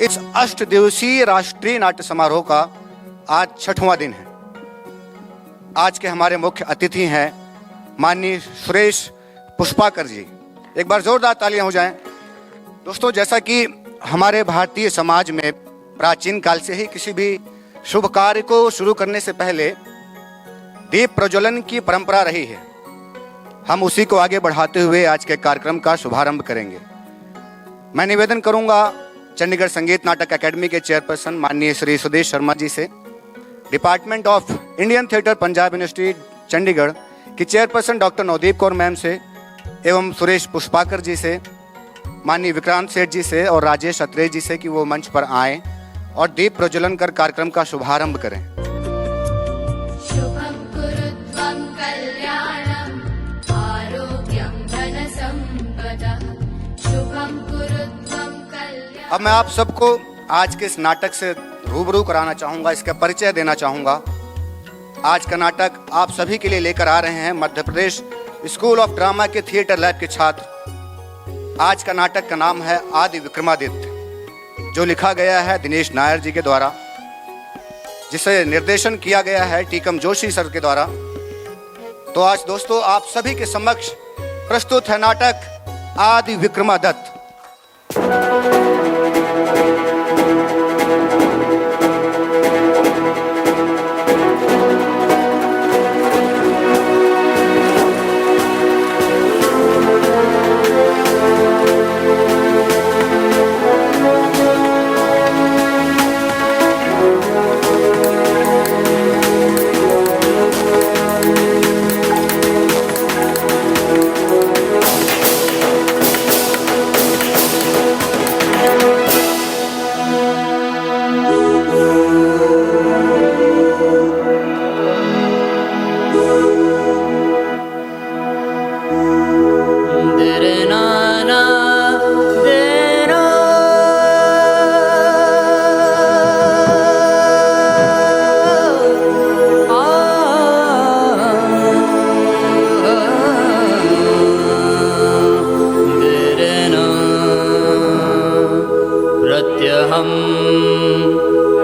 इस 8 दिवसीय राष्ट्रीय नाट्य समारोह का आज 6वां दिन है। आज के हमारे मुख्य अतिथि हैं माननीय सुरेश पुष्पाकर जी। एक बार जोरदार तालियां हो जाएं। दोस्तों, जैसा कि हमारे भारतीय समाज में प्राचीन काल से ही किसी भी शुभ कार्य को शुरू करने से पहले दीप प्रज्वलन की परंपरा रही है, हम उसी को आगे बढ़ाते हुए आज के कार्यक्रम का शुभारंभ करेंगे। मैं निवेदन करूंगा चंडीगढ़ संगीत नाटक अकेडमी के चेयरपर्सन माननीय श्री सुदेश शर्मा जी से, department of Indian theatre Punjab university Chandigarh की chairperson doctor Navdeep Kaur ma'am से, एवं सुरेश पुष्पाकर जी से, माननीय विक्रांत सेठ जी से और राजेश अत्रेय जी से कि वो मंच पर आएं और दीप प्रज्वलन कर कार्यक्रम का शुभारंभ करें। अब मैं आप सबको आज के इस नाटक से रूबरू कराना चाहूँगा, इसका परिचय देना चाहूँगा। आज का नाटक आप सभी के लिए लेकर आ रहे हैं Madhya Pradesh school of drama के थिएटर लैब के छात्र। आज का नाटक का नाम है आदि विक्रमादित्य, जो लिखा गया है दिनेश नायर जी के द्वारा, जिसे निर्देशन किया गया है टीकम जोशी सर के द्वारा। तो आज दोस्तों आप सभी के समक्ष प्रस्तुत है नाटक आदि विक्रमादित्य।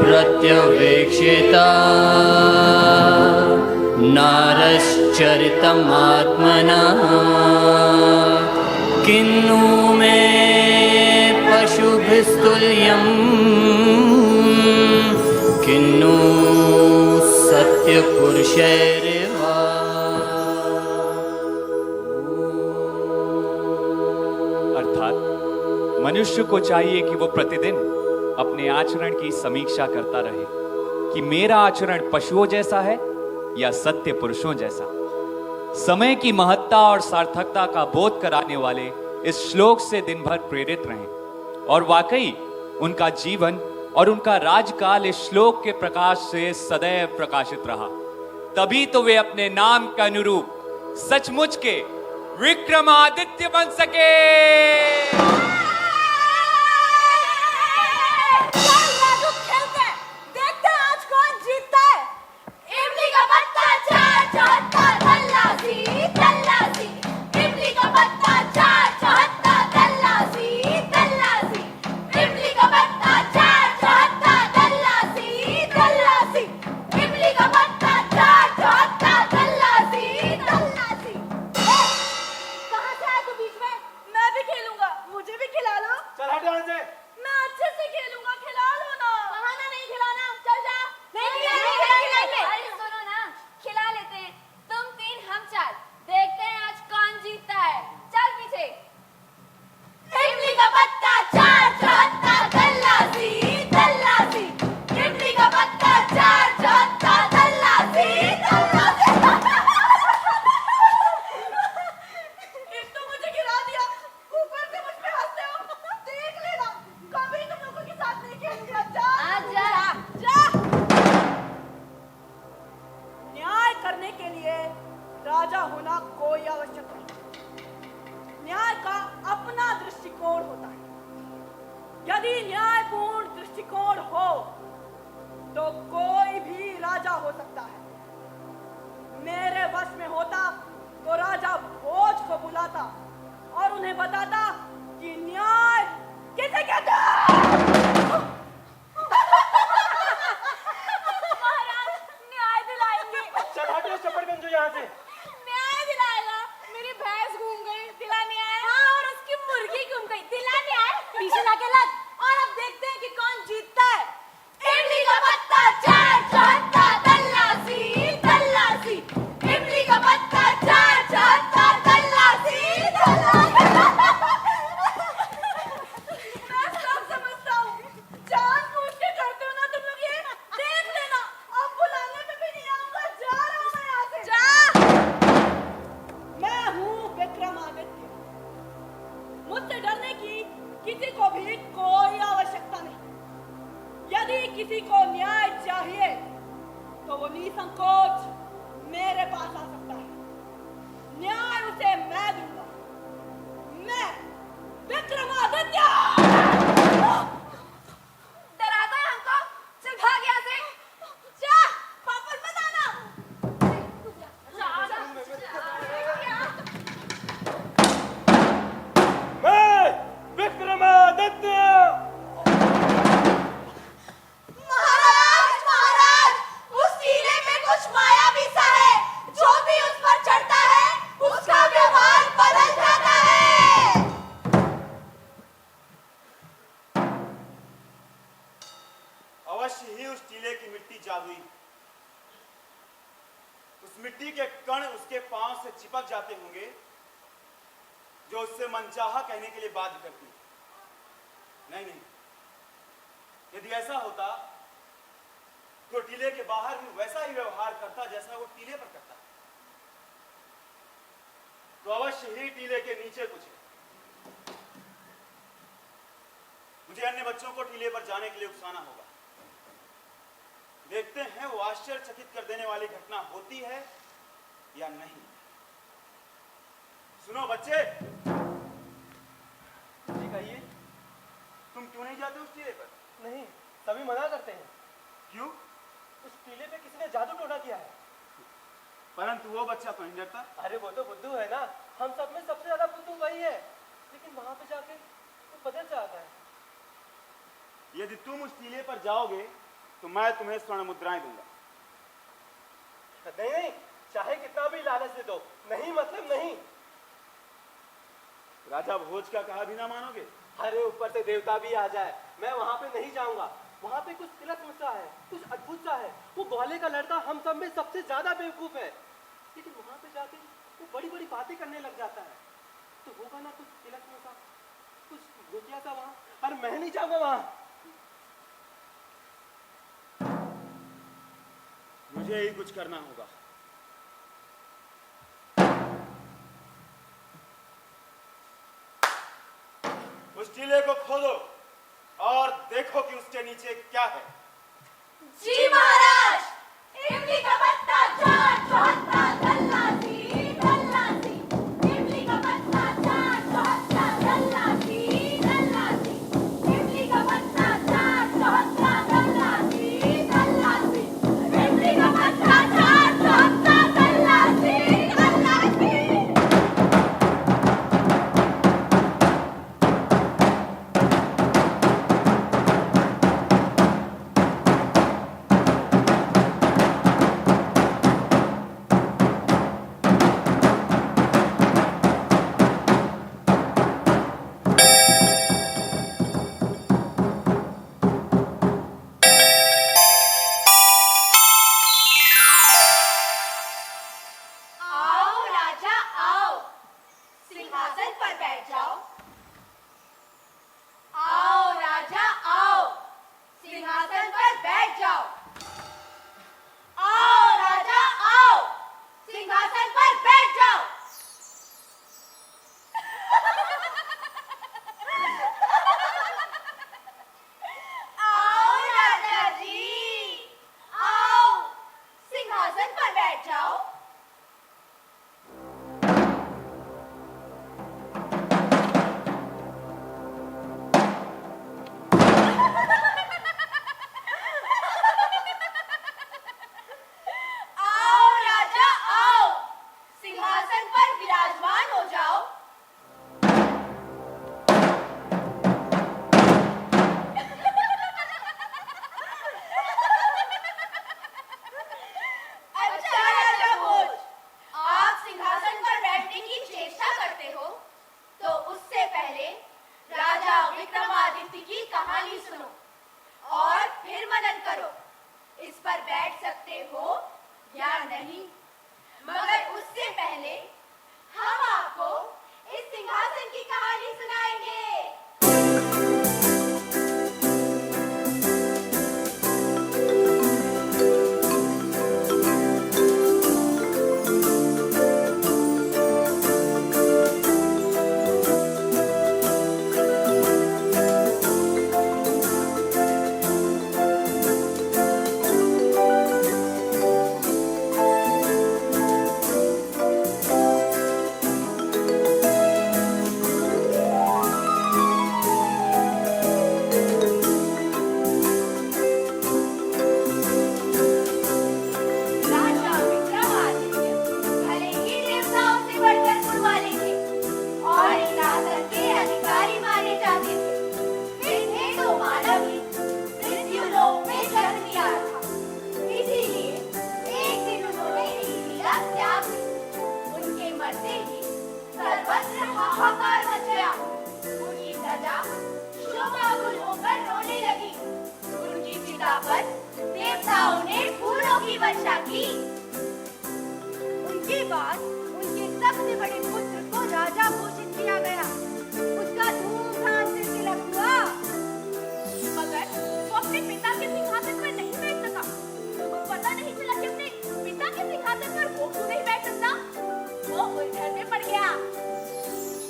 प्रत्यवेक्षिता नारश्चरितमात्मना किन्नु मे पशुभिस्तुल्यं किन्नु सत्यपुरुषैरेवा। अर्थात मनुष्य को चाहिए कि वो प्रतिदिन अपने आचरण की समीक्षा करता रहे कि मेरा आचरण पशुओं जैसा है या सत्य पुरुषों जैसा। समय की महत्ता और सार्थकता का बोध कराने वाले इस श्लोक से दिन भर प्रेरित रहें, और वाकई उनका जीवन और उनका राजकाल इस श्लोक के प्रकाश से सदैव प्रकाशित रहा। तभी तो वे अपने नाम के अनुरूप सचमुच के विक्रमादित्य बन सके। यदि न्यायपूर्ण दृष्टिकोण हो तो कोई भी राजा हो सकता है। मेरे वश में होता तो राजा भोज को बुलाता और उन्हें बताता कि न्याय किसे कहते हैं। महाराज न्याय दिलाएंगे। चल हटो चपड़गंजो यहाँ से। न्याय दिलाएगा। मेरी भैंस घूम गई, दिला न्याय। हाँ, और उसकी मुर्गी घूम गई, दिला न्याय। पीछे जाके लग और अब देखते हैं कि कौन जीतता है। इमली का पत्ता चार चाहता तल्लासी तल्लासी, इमली का पत्ता चार चाहता तल्लासी तल्लासी। मैं सब समझता हूँ, जानबूझ के करते हो ना तुम लोग ये। देख लेना, अब बुलाने पे भी नहीं आऊंगा। जा रहा हूँ मैं यहाँ से। जा। मैं हूँ विक्रमादित्य। मुझसे डरने की किसी को भी कोई आवश्यकता नहीं। यदि किसी को न्याय चाहिए तो वो निसंकोच मेरे पास आ सकता है। न्याय उसे मैं दूंगा। मैं विक्रमादित्य। डराता है हमको। चल भाग यहाँ से। जा, वापस मत आना। मैं विक्रमादित्य। महाराज महाराज, उस टीले पे कुछ मायावी सा है। जो भी उस पर चढ़ता है उसका व्यवहार बदल जाता है। अवश्य ही उस टीले की मिट्टी जादुई। उस मिट्टी के कण उसके पांव से चिपक जाते होंगे जो उससे मनचाहा कहने के लिए बाध्य करती है। नहीं नहीं, यदि ऐसा होता तो टीले के बाहर भी वैसा ही व्यवहार करता जैसा वो टीले पर करता है। तो अवश्य ही टीले के नीचे कुछ है। मुझे अन्य बच्चों को टीले पर जाने के लिए उकसाना होगा। देखते हैं वो आश्चर्यचकित कर देने वाली घटना होती है या नहीं। सुनो बच्चे, जी कहिए। तुम क्यों नहीं जाते उस टीले पर? नहीं, सभी मना करते हैं। क्यों? उस टीले पे किसी ने जादू टोना किया है। परंतु वो बच्चा तो नहीं डरता। अरे वो तो बुद्धू है ना। हम सब में सबसे ज्यादा बुद्धू वही है। लेकिन वहां पे जाके वो बदल जाता है। यदि तुम उस टीले पर जाओगे तो मैं तुम्हें स्वर्ण मुद्राएं दूंगा। नहीं नहीं, चाहे कितना भी लालच दे दो, नहीं मतलब नहीं। राजा भोज का कहा भी ना मानोगे? अरे ऊपर से देवता भी आ जाए, मैं वहां पे नहीं जाऊंगा। वहां पे कुछ तिलस्म सा है, कुछ अद्भुत सा है। वो ग्वाले का लड़का हम सब में सबसे ज्यादा बेवकूफ है। लेकिन वहां पे जाके वो बड़ी बड़ी बातें करने लग जाता है। तो होगा ना कुछ तिलस्म सा, कुछ भूतिया सा वहां। अरे मैं नहीं जाऊंगा वहां। मुझे ही कुछ करना होगा। उस टीले को खोदो और देखो कि उसके नीचे क्या है। जी महाराज। इमली का पत्ता चार चाहता तल्लासी तल्लासी, इमली का पत्ता चार चाहता तल्लासी तल्लासी, इमली का पत्ता चार चाहता तल्लासी तल्लासी, इमली का पत्ता चार चाहता तल्लासी तल्लासी। पहले राजा विक्रमादित्य की कहानी सुनो और फिर मनन करो। इस पर बैठ सकते हो या नहीं, मगर उससे पहले हम आपको इस सिंहासन की कहानी सुनाएंगे। राजा विक्रमादित्य भले ही देवताओं से बढ़कर गुणवाले थे और इस शासन के अधिकारी माने जाते थे। वे थे तो मानव ही मृत्युलोक में जन्म लिया था, इसीलिए एक दिन उन्होंने ही लीला त्याग दी। उनके मरते ही सर्वत्र हाहाकार मच गया। उनकी प्रजा शोकाकुल होकर रोने लगी। उनकी चिता पर देवताओं ने फूलों की वर्षा की। उनके बाद उनके सबसे बड़े पुत्र को राजा घोषित किया गया। उसका धूमधाम से तिलक हुआ, मगर वो अपने पिता के सिंहासन पर नहीं बैठ सका। पता नहीं चला कि अपने पिता के सिंहासन पर वो क्यों नहीं बैठ सकता। वो उलझन में पड़ गया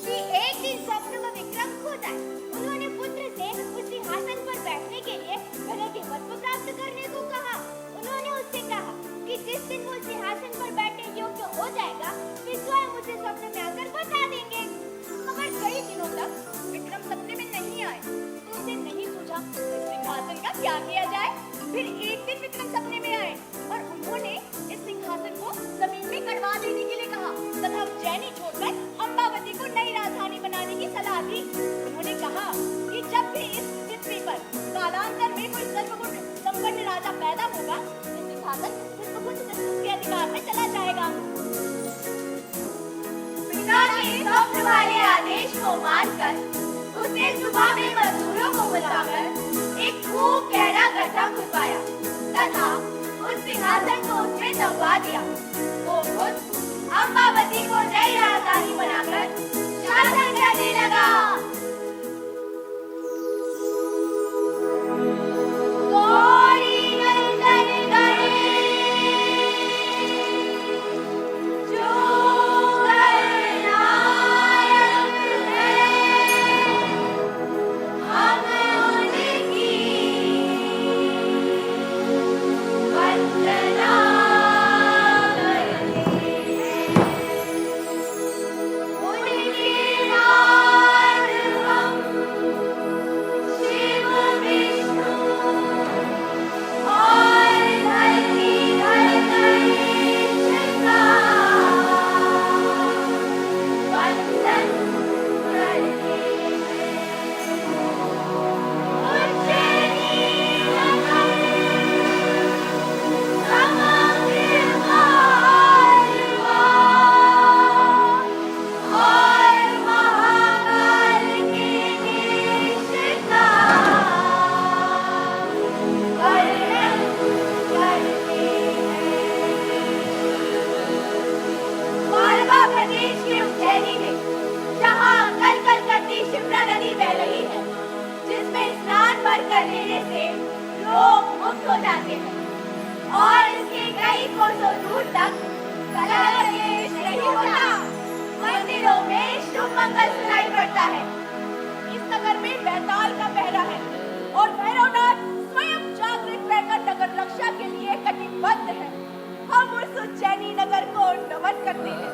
कि एक दिन स्वप्न में विक्रम खो जाए। उन्होंने पुत्र से उस सिंहासन पर बैठने के लिए बड़े के पद को प्राप्त करने को कहा। उन्होंने उससे कहा कि जिस दिन वो सिंहासन पर बैठने योग्य हो जाएगा, वे स्वयं उसे स्वप्न में आकर बता देंगे। मगर कई दिनों तक विक्रम सपने में नहीं आए, तो उसने नहीं सोचा इस सिंहासन का क्या किया जाए। फिर एक दिन विक्रम सपने में आए और उन्होंने इस सिंहासन को जमीन में गड़वा देने के लिए कहा तथा उज्जैनी छोड़कर अम्बावती को नई राजधानी बनाने की सलाह दी। उन्होंने कहा कि जब भी इस पृथ्वी पर कालांतर में कोई सर्वगुण संपन्न राजा पैदा होगा, तो सिंहासन उसके अधिकार में चला जाएगा। पिता के स्वप्न वाले आदेश को मानकर उसने सुबह में मजदूरों को बुलाकर एक खूब गहरा गड्ढा खुदवाया तथा उस सिंहासन को उसमें दबा दिया। वो खुद अम्बावती को नई राजधानी बनाकर शासन करने लगा। गौरी नंदन गणेश, जो गणनायक है, हम उनकी वंदना करते हैं। उनके बाद हम शिव विष्णु और धरती धर गणेश का वंदन करते हैं। उज्जैनी नगर समग्र मालवा और महाकाल के देश का वर्णन करते हैं। मालवा प्रदेश के उज्जैनी में जहाँ कल करती शिप्रा नदी बह रही है, जिसमें स्नान भर कर लेने से लोग मुक्त हो जाते हैं और इसके कई कोसों दूर तक कलह-कलेश नहीं होता। मंदिरों में शुभ मंगल सुनाई पड़ता है। इस नगर में बैताल का पहरा है और भैरवनाथ स्वयं जागृत रहकर नगर रक्षा के लिए कटिबद्ध है। हम उस उज्जैनी नगर को नमन करते हैं।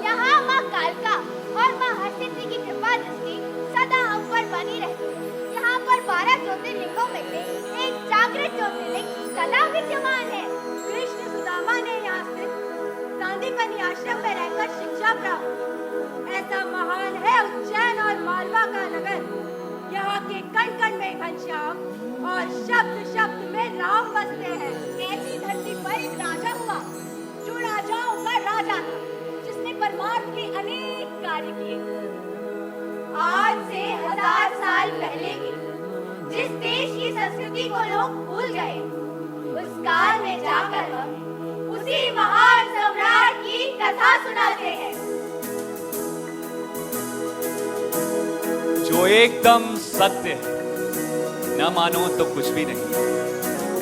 यहाँ माँ कालका और माँ हरसिद्धि की कृपा दृष्टि सदा हम पर बनी रहती है। यहाँ पर 12 ज्योतिर्लिंगों में से एक जागृत ज्योतिर्लिंग सदा विद्यमान है। कृष्ण सुदामा ने यहाँ स्थित सांदीपनि आश्रम में रहकर शिक्षा प्राप्त। ऐसा महान है उज्जैन और मालवा का नगर। यहाँ के कण कण में घनश्याम और शब्द शब्द में राम बसते हैं। ऐसी धरती पर एक राजा हुआ जो राजाओं का राजा था, जिसने परमार्थ के अनेक कार्य किए। आज से पहले की, जिस देश की संस्कृति को लोग भूल गए, उस काल में जाकर हम उसी महान सम्राट की कथा सुनाते हैं। जो एकदम सत्य है, न मानो तो कुछ भी नहीं।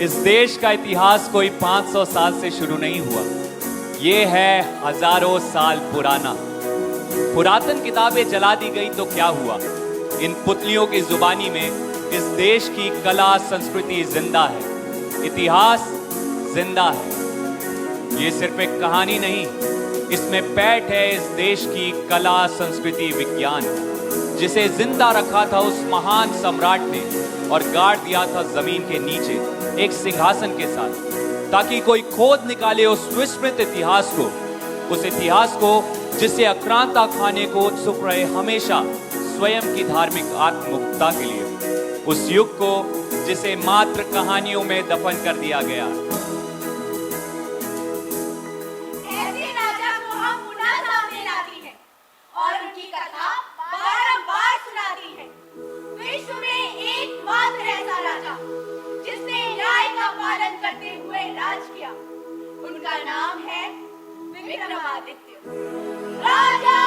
इस देश का इतिहास कोई 500 साल से शुरू नहीं हुआ, ये है हजारों साल पुराना। पुरातन किताबें जला दी गई तो क्या हुआ, इन पुतलियों की जुबानी में इस देश की कला संस्कृति जिंदा है, इतिहास जिंदा है। ये सिर्फ एक कहानी नहीं, इसमें पैठ है इस देश की कला संस्कृति विज्ञान, जिसे जिंदा रखा था उस महान सम्राट ने और गाड़ दिया था जमीन के नीचे एक सिंहासन के साथ, ताकि कोई खोद निकाले उस विस्मृत इतिहास को, उस इतिहास को जिसे आक्रांता खाने को उत्सुक रहे हमेशा स्वयं की धार्मिक आत्ममुक्ता के लिए, उस युग को जिसे मात्र कहानियों में दफन कर दिया गया। ऐसे राजा को हम पुनः सामने लाती हैं और उनकी कथा बारंबार सुनाती हैं। विश्व में एकमात्र ऐसा राजा जिसने न्याय का पालन करते हुए राज किया, उनका नाम है विक्रमादित्य। राजा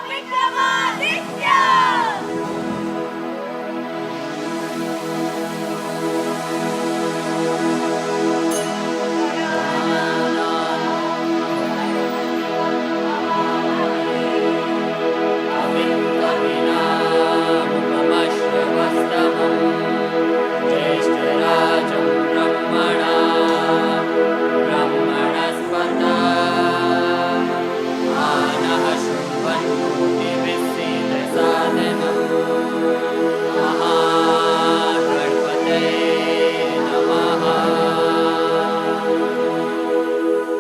विक्रमादित्य। ज्येष्ठराजं ब्रह्मणस्पत आनः शृण्वन्नोतिभिस्सीदसादनं महागणपतये नमः।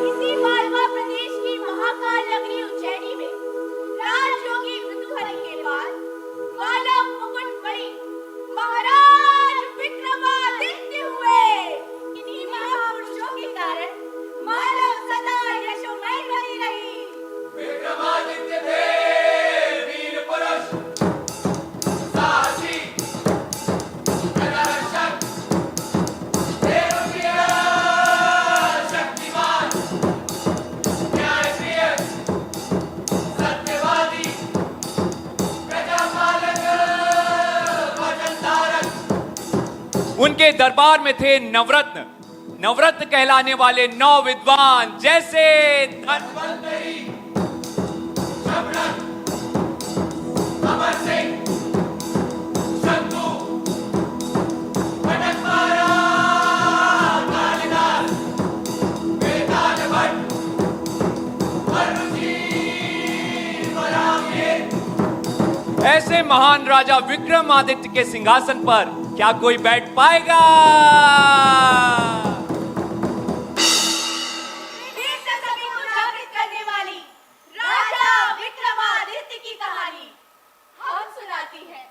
इसी मालवा प्रदेश की महाकाल नगरी उज्जैनी में राजयोगी मृत्युहरण के बाद मालव मुकुट मणि महाराज विक्रमादित्य हुए। इन्हीं महापुरुषों के कारण मालव सदा यशोमय बनी रही। विक्रमादित्य थे वीर पुरुष, साहसी, जनरक्षक, देवप्रिय, शक्तिमान, न्यायप्रिय, सत्यवादी, प्रजापालक, वचनधारक। उनके दरबार में थे नवरत्न, नवरत्न कहलाने वाले 9 विद्वान, जैसे धन्वंतरी, शबरक, अमर सिंह, शंतु, भटकमारा, कालिदास, वेदांत भट्ट, वरुचि, वराहमिहिर। ऐसे महान राजा विक्रमादित्य के सिंहासन पर क्या कोई बैठ पाएगा? देश से सभी को जागृत करने वाली राजा विक्रमादित्य की कहानी हम सुनाती हैं।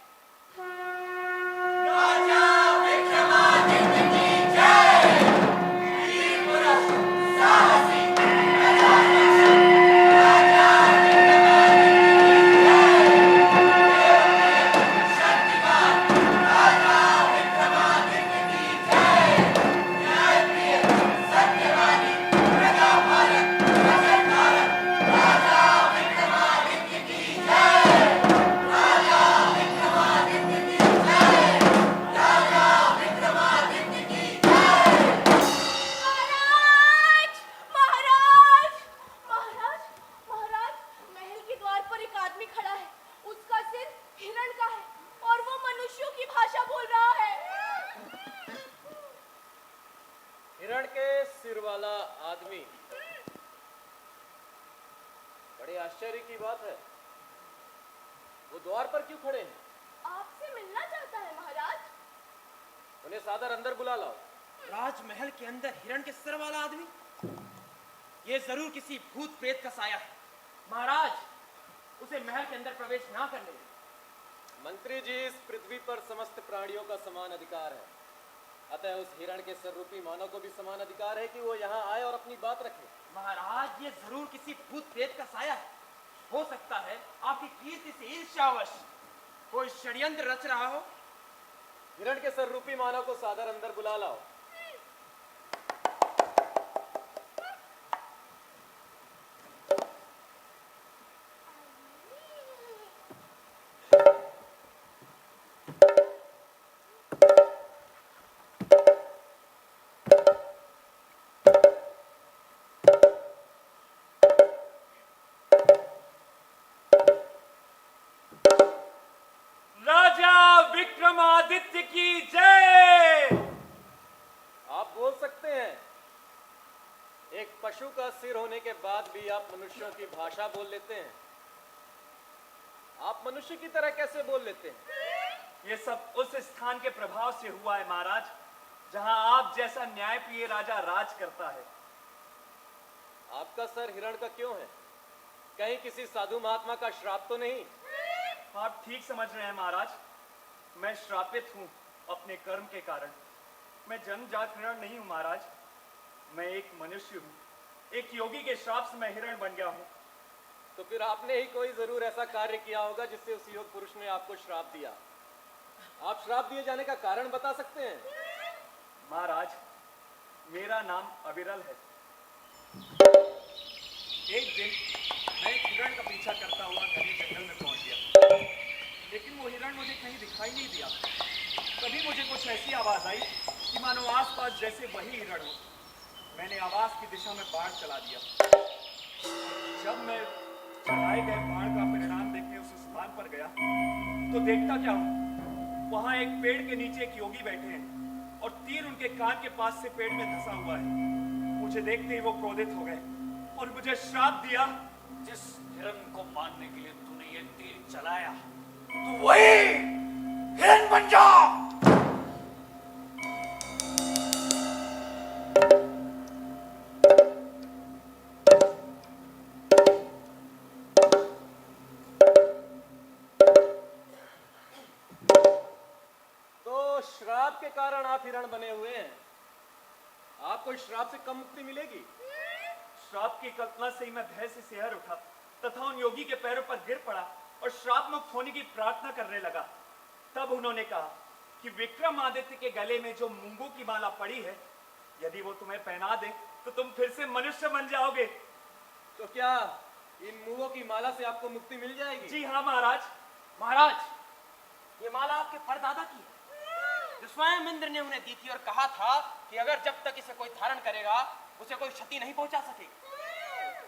राजा विक्रमादित्य की जय। वीर पुरुष, साहसी, प्रजारक्षक, राजा शक्तिमान, राजा विक्रमादित्य की जय। न्यायप्रिय, सत्यवादी, प्रजापालक, वचनधारक, राजा विक्रमादित्य की जय। राजा विक्रमादित्य की जय। राजा विक्रमादित्य की जय। महाराज, महाराज, महाराज, महाराज, महल के द्वार पर एक आदमी खड़ा है। उसका सिर हिरण का है और वो मनुष्यों की भाषा बोल रहा है। हिरण के सिर वाला आदमी, बड़े आश्चर्य की बात है। वो द्वार पर क्यों खड़े हैं? आपसे मिलना चाहता है महाराज। उन्हें सादर अंदर बुला लाओ। राजमहल के अंदर हिरण के सिर वाला आदमी, ये जरूर किसी भूत प्रेत का साया है। महाराज, उसे महल के अंदर प्रवेश ना करने दें। मंत्री जी, इस पृथ्वी पर समस्त प्राणियों का समान अधिकार है, अतः उस हिरण के सिर रूपी मानव को भी समान अधिकार है कि वो यहाँ आए और अपनी बात रखे। महाराज, ये जरूर किसी भूत प्रेत का साया है। हो सकता है आपकी कीर्ति से ईर्ष्यावश कोई षड्यंत्र रच रहा हो हिरण के सर रूपी मानव को सादर अंदर बुला लाओ। राजा विक्रमादित्य की जय। आप बोल सकते हैं। एक पशु का सिर होने के बाद भी आप मनुष्यों की भाषा बोल लेते हैं। आप मनुष्य की तरह कैसे बोल लेते हैं? ये सब उस स्थान के प्रभाव से हुआ है महाराज, जहां आप जैसा न्यायप्रिय राजा राज करता है। आपका सर हिरण का क्यों है? कहीं किसी साधु महात्मा का श्राप तो नहीं? आप ठीक समझ रहे हैं महाराज। मैं श्रापित हूं अपने कर्म के कारण। मैं जन्मजात हिरण नहीं हूं महाराज। मैं एक मनुष्य हूं। एक योगी के श्राप से मैं हिरण बन गया हूं। तो फिर आपने ही कोई जरूर ऐसा कार्य किया होगा जिससे उस योग पुरुष ने आपको श्राप दिया। आप श्राप दिए जाने का कारण बता सकते हैं? महाराज, मेरा नाम अविरल है। एक दिन मैं एक हिरण का पीछा करता हुआ घने जंगल में पहुंच गया, लेकिन वो हिरण मुझे कहीं दिखाई नहीं दिया। तभी मुझे कुछ ऐसी आवाज आई कि मानो आसपास जैसे वही हिरण हो। मैंने आवाज की दिशा में बाण चला दिया। जब मैं चलाए गए बाण का परिणाम देखने उस स्थान पर गया तो देखता क्या हूं, वहां एक पेड़ के नीचे एक योगी बैठे हैं और तीर उनके कान के पास से पेड़ में धंसा हुआ है। मुझे देखते ही वो क्रोधित हो गए और मुझे श्राप दिया। जिस हिरण को मारने के लिए तूने ये तीर चलाया, तू वही हिरण बन जा। तो श्राप के कारण आप हिरण बने हुए हैं। आपको इस श्राप से कम मुक्ति मिलेगी? श्राप की कल्पना से ही मैं भय से सिहर उठा तथा उन योगी के पैरों पर गिर पड़ा और श्राप मुक्त होने की प्रार्थना करने लगा। तब उन्होंने कहा कि विक्रमादित्य के गले में जो मूंगों की माला पड़ी है, यदि वो तुम्हें पहना दे तो तुम फिर से मनुष्य बन जाओगे। तो क्या इन मूंगों की माला से आपको मुक्ति मिल जाएगी? जी हाँ महाराज। महाराज, ये माला आपके परदादा की है, जो स्वयं इंद्र ने उन्हें दी थी और कहा था कि अगर जब तक इसे कोई धारण करेगा उसे कोई क्षति नहीं पहुंचा सकेगी।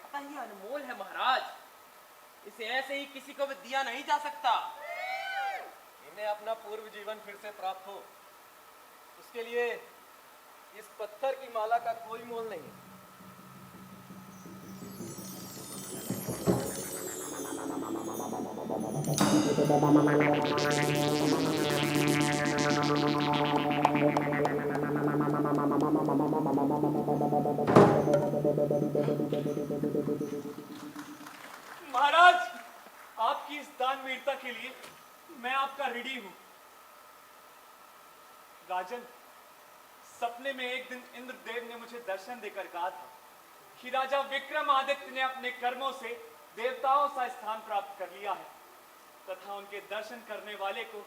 पता ये अनमोल है महाराज, इसे ऐसे ही किसी को भी दिया नहीं जा सकता। इन्हें अपना पूर्व जीवन फिर से प्राप्त हो, उसके लिए इस पत्थर की माला का कोई मोल नहीं। महाराज, आपकी इस दान वीरता के लिए मैं आपका ऋणी हूं। राजन, सपने में एक दिन इंद्रदेव ने मुझे दर्शन देकर कहा था कि राजा विक्रमादित्य ने अपने कर्मों से देवताओं सा स्थान प्राप्त कर लिया है तथा उनके दर्शन करने वाले को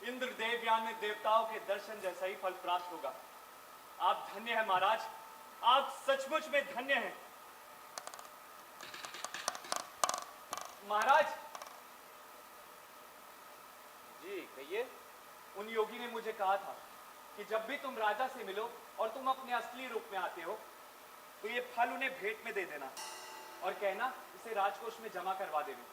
इंद्रदेव यानी देवताओं के दर्शन जैसा ही फल प्राप्त होगा। आप धन्य हैं महाराज, आप सचमुच में धन्य हैं। महाराज जी कहिए। उन योगी ने मुझे कहा था कि जब भी तुम राजा से मिलो और तुम अपने असली रूप में आते हो तो ये फल उन्हें भेंट में दे देना और कहना इसे राजकोष में जमा करवा देवे।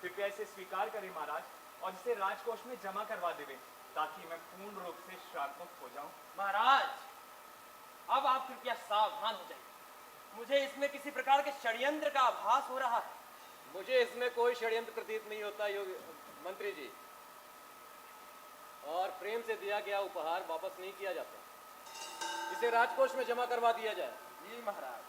कृपया इसे स्वीकार करें महाराज और इसे राजकोष में जमा करवा देवे ताकि मैं पूर्ण रूप से श्राप मुक्त हो जाऊं। महाराज, अब आप कृपया सावधान हो जाइए। मुझे इसमें किसी प्रकार के षड्यंत्र का आभास हो रहा है। मुझे इसमें कोई षड्यंत्र प्रतीत नहीं होता मंत्री जी, और प्रेम से दिया गया उपहार वापस नहीं किया जाता। इसे राजकोष में जमा करवा दिया जाए। जी महाराज।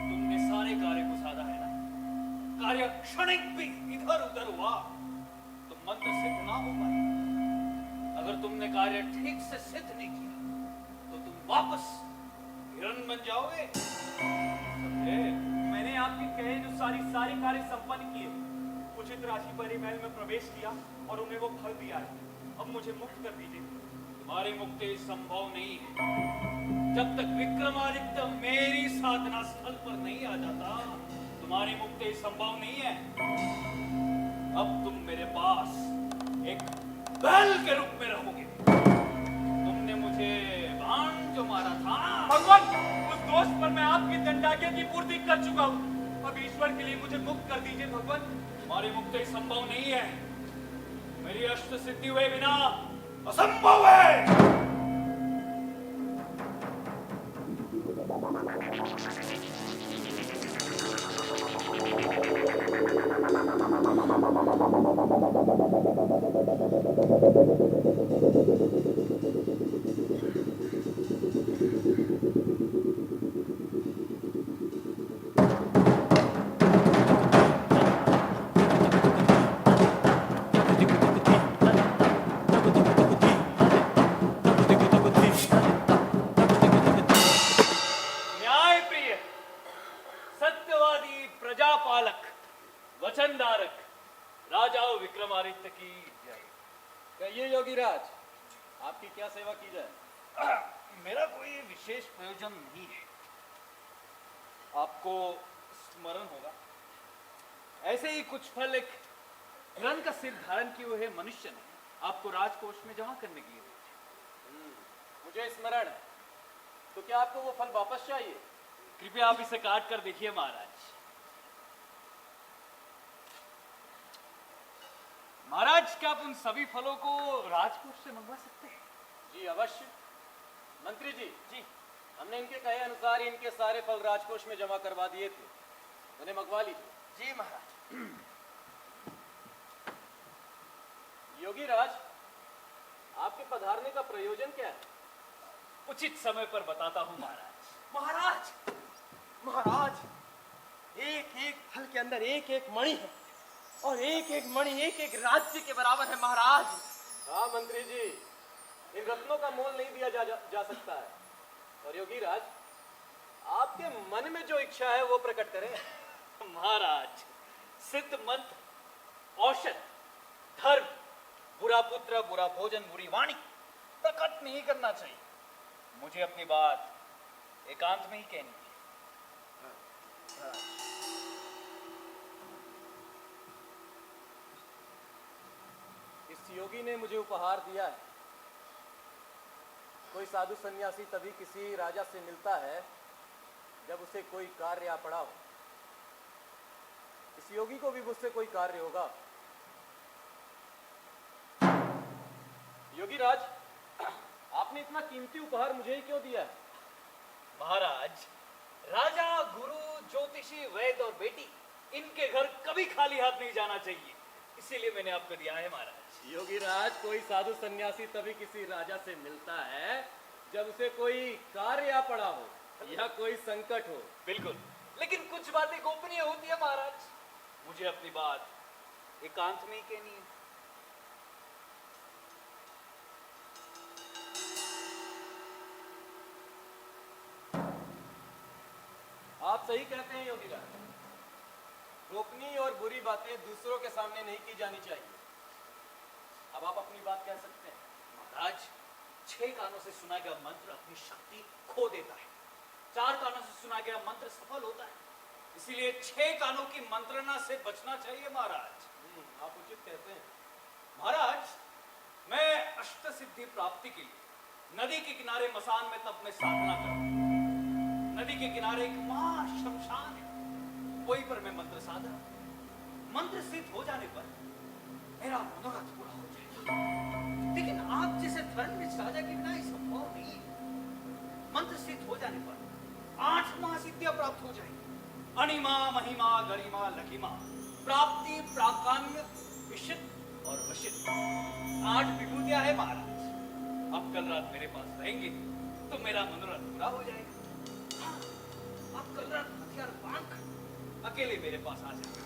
तुमने सारे कार्य को साधा है ना? कार्य क्षणिक भी इधर उधर हुआ तो मंत्र सिद्ध ना हो पाए। अगर तुमने कार्य ठीक से सिद्ध नहीं किया वापस हिरण बन जाओगे। समझे? मैंने आपके कहे अनुसार ही सारे कार्य संपन्न किए, उचित राशि पर ही महल में प्रवेश किया और उन्हें वो फल दिया है। अब मुझे मुक्त कर दीजिए। तुम्हारी मुक्ति संभव नहीं है। जब तक विक्रमादित्य मेरी साधना स्थल पर नहीं आ जाता, तुम्हारी मुक्ति संभव नहीं है। अब तुम मेरे पास एक बैल के रूप में रहोगे। तुमने मुझे बाण जो मारा था, भगवान, उस दोष पर मैं आपकी दंडाज्ञा की पूर्ति कर चुका हूँ। अब ईश्वर के लिए मुझे मुक्त कर दीजिए भगवान। तुम्हारी मुक्ति संभव नहीं है। मेरी अष्ट सिद्धि हुए बिना असंभव है। न्यायप्रिय, सत्यवादी, प्रजापालक, वचनधारक राजा विक्रमादित्य की जय। कहिए योगीराज, आपकी क्या सेवा की जाए? मेरा कोई विशेष प्रयोजन नहीं है। आपको स्मरण होगा, ऐसे ही कुछ फल एक हिरण का सिर धारण किए हुए मनुष्य ने आपको राजकोष में जमा करने के लिए दिए। मुझे स्मरण है। तो क्या आपको वो फल वापस चाहिए? कृपया आप इसे काट कर देखिए महाराज। महाराज, क्या आप उन सभी फलों को राजकोष से मंगवा सकते हैं? जी अवश्य। मंत्री जी, हमने इनके कहे अनुसार ही इनके सारे फल राजकोष में जमा करवा दिए थे। उन्हें मंगवा लीजिए। जी महाराज। योगीराज, आपके पधारने का प्रयोजन क्या है? उचित समय पर बताता हूं महाराज। महाराज, महाराज, एक एक फल के अंदर एक एक मणि है और एक एक मणि एक एक राज्य के बराबर है महाराज। हाँ मंत्री जी, इन रत्नों का मोल नहीं दिया जा सकता है। और योगीराज, आपके मन में जो इच्छा है वो प्रकट करें। महाराज, सिद्ध मंत्र, औषध, धर्म, बुरा पुत्र, बुरा भोजन, बुरी वाणी प्रकट नहीं करना चाहिए। मुझे अपनी बात एकांत में ही कहनी है। इस योगी ने मुझे उपहार दिया है। कोई साधु सन्यासी तभी किसी राजा से मिलता है जब उसे कोई कार्य आ पड़ा हो। इस योगी को भी मुझसे कोई कार्य होगा। योगीराज, आपने इतना कीमती उपहार मुझे ही क्यों दिया है? महाराज, राजा, गुरु, ज्योतिषी, वैद्य और बेटी, इनके घर कभी खाली हाथ नहीं जाना चाहिए, इसीलिए मैंने आपको दिया है महाराज। योगीराज, कोई साधु सन्यासी तभी किसी राजा से मिलता है जब उसे कोई कार्य आ पड़ा हो या कोई संकट हो। बिल्कुल, लेकिन कुछ बातें गोपनीय होती है महाराज। मुझे अपनी बात एकांत में ही कहनी है। आप सही कहते हैं योगीराज। गोपनीय और बुरी बातें दूसरों के सामने नहीं की जानी चाहिए। अब आप अपनी बात कह सकते हैं। महाराज, 6 कानों से सुना गया मंत्र अपनी शक्ति खो देता है, 4 कानों से सुना गया मंत्र सफल होता है, इसीलिए 6 कानों की मंत्रणा से बचना चाहिए महाराज। आप उचित कहते हैं। महाराज, मैं अष्ट सिद्धि प्राप्ति के लिए नदी के किनारे मसान में तब मैं साधना करूं। नदी के किनारे एक महा शमशान है, वहीं पर मैं मंत्र साधा। मंत्र सिद्ध हो जाने पर मेरा मनोरथ पूरा हो जाएगा। लेकिन आप जैसे धर्मनिष्ठ राजा के बिना संभव नहीं है। मंत्र सिद्ध हो जाने पर 8 महासिद्धियां प्राप्त हो जाएंगी। अणिमा, महिमा, गरिमा, लघिमा, प्राप्ति, प्राकाम्य, विशिष्ट और वशिष्ठ, 8 विभूतियां है महाराज। अब कल रात मेरे पास रहेंगे तो मेरा मनोरथ पूरा हो जाएगा। हाँ, आप कल रात हथियार बांध अकेले मेरे पास आ जाएगा।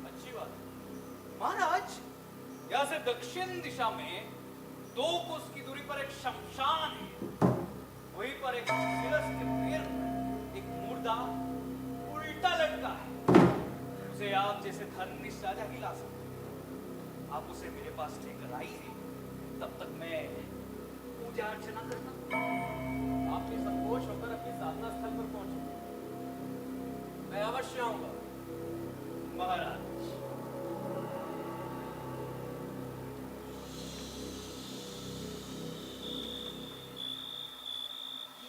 अच्छी बात है। महाराज, यहां से दक्षिण दिशा में 2 कोस की दूरी पर एक शमशान है। वहीं पर एक सिरस के पैर पर एक मुर्दा उल्टा लटका है। उसे आप जैसे धर्मनिष्ठ राजा ही ला सकते हैं। आप उसे मेरे पास लेकर आइए, तब तक मैं पूजा अर्चना करना। आप भी संतोष होकर अपने साधना स्थल पर पहुंचो। मैं अवश्य आऊंगा। महाराज,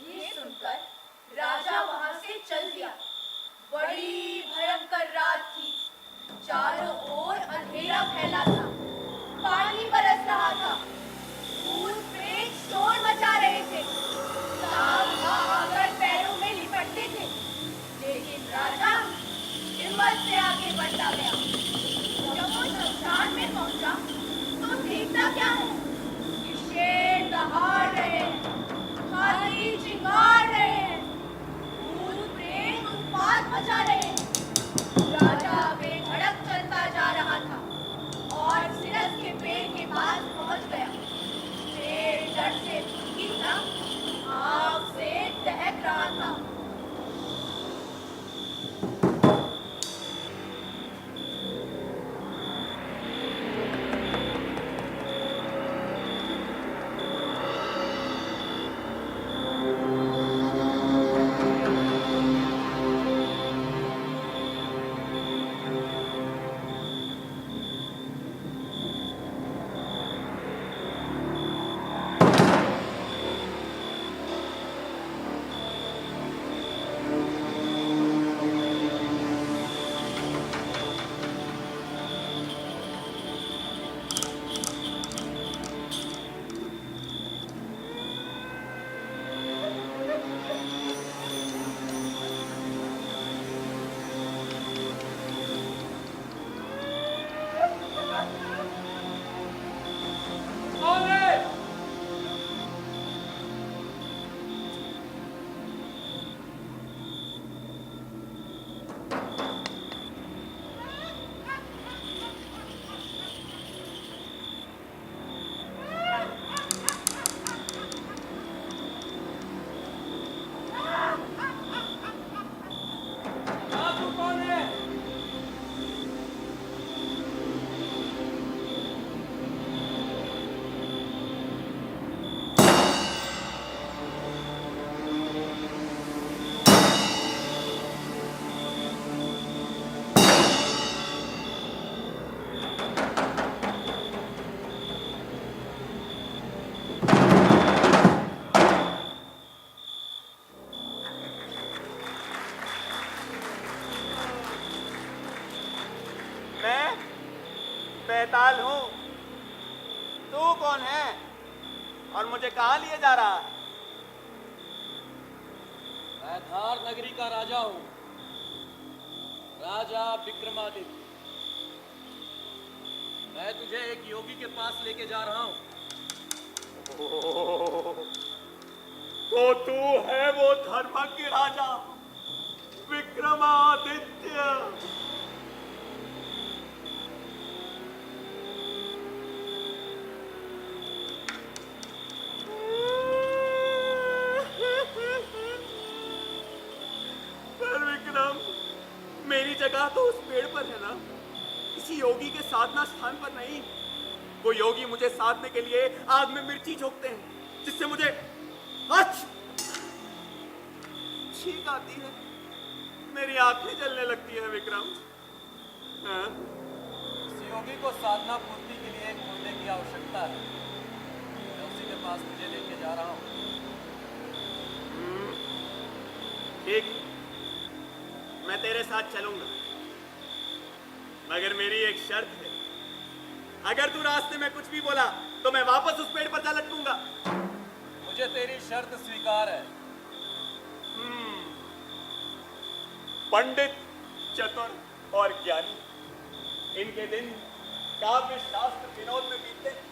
ये सुनकर राजा वहां से चल दिया। बड़ी भयंकर रात थी। चारों ओर अंधेरा फैला था। पानी बरस रहा था। भूत प्रेत शोर मचा रहे थे। सांप आकर पैरों में लिपटते थे। लेकिन राजा हिम्मत से आगे बढ़ता गया। जब वो शमशान में पहुंचा तो देखता क्या है कि शेर दहाड़ रहे हैं, हाथी चिंगार रहे हैं, भूत प्रेत उत्पात मचा रहे हैं। राजा बेधड़क चलता जा रहा था और सिरस के पेड़ के पास पहुंच गया। पेड़ जड़ से सूखी था, आग से दहक रहा था। बेताल हूँ। तू कौन है और मुझे कहाँ लिए जा रहा है? मैं धार नगरी का राजा हूँ, राजा विक्रमादित्य। मैं तुझे एक योगी के पास लेके जा रहा हूँ। तो तू है वो धर्मज्ञ राजा विक्रमादित्य। पर विक्रम, मेरी जगह तो उस पेड़ पर है ना, किसी योगी के साधना स्थान पर नहीं। वो योगी मुझे साधने के लिए आग में मिर्ची झोंकते हैं, जिससे मुझे छींक आती है, मेरी आंखें जलने लगती है। विक्रम, हाँ? इस योगी को साधना पूर्ति के लिए एक मुर्दे की आवश्यकता है। मैं उसी के पास तुझे लेके जा रहा हूँ। ठीक, मैं तेरे साथ चलूंगा, मगर मेरी एक शर्त है। अगर तू रास्ते में कुछ भी बोला तो मैं वापस उस पेड़ पर जा लटकूंगा। मुझे तेरी शर्त स्वीकार है। पंडित, चतुर और ज्ञानी, इनके दिन काव्य शास्त्र विनोद में बीतते हैं।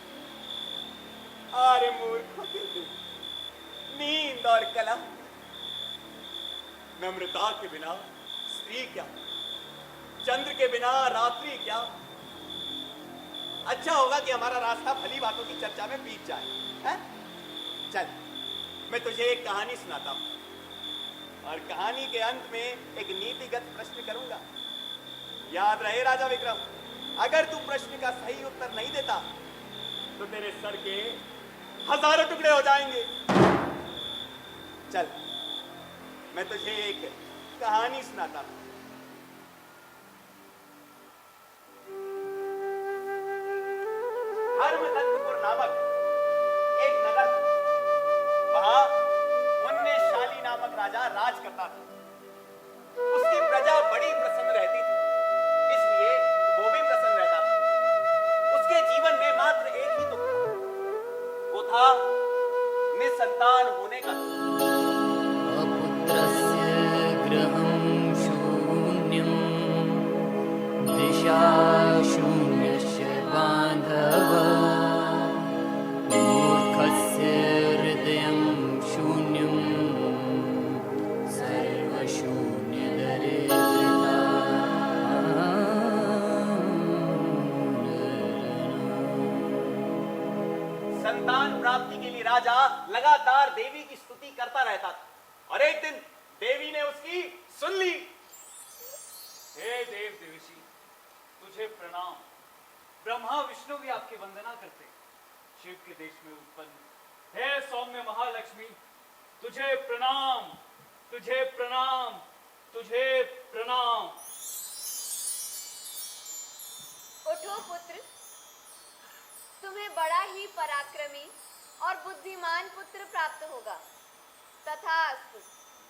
आर्य मूर्खों के दिन नींद और कला। नम्रता के बिना स्त्री क्या, चंद्र के बिना रात्रि क्या। अच्छा होगा कि हमारा रास्ता भली बातों की चर्चा में बीत जाए, है? चल, मैं तुझे एक कहानी सुनाता हूं और कहानी के अंत में एक नीतिगत प्रश्न करूंगा। याद रहे राजा विक्रम, अगर तू प्रश्न का सही उत्तर नहीं देता तो तेरे सर के हजारों टुकड़े हो जाएंगे। चल, मैं तुझे एक कहानी सुनाता हूं। धर्मदत्तपुर नामक एक नगर था। वहां पुण्यशाली नामक राजा राज करता था। उसकी प्रजा बड़ी प्रसन्न रहती थी, इसलिए वो भी प्रसन्न रहता था। उसके जीवन में मात्र एक ही दुख था, वो था निसंतान होने का। अपुत्रस्य गृहं शून्यं दिशा शून्यस्य बान्धव मूर्खस्य हृदयं शून्यं संतान प्राप्ति के लिए राजा लगातार देवी की स्तुति करता रहता था और एक दिन देवी ने उसकी सुन ली। हे देव देवशी, तुझे प्रणाम। ब्रह्मा विष्णु भी आपकी वंदना करते। शिव के देश में उत्पन्न हे सौम्य महालक्ष्मी, तुझे प्रणाम, तुझे प्रणाम, तुझे प्रणाम। उठो पुत्र, तुम्हें बड़ा ही पराक्रमी और बुद्धिमान पुत्र प्राप्त होगा। तथास्तु।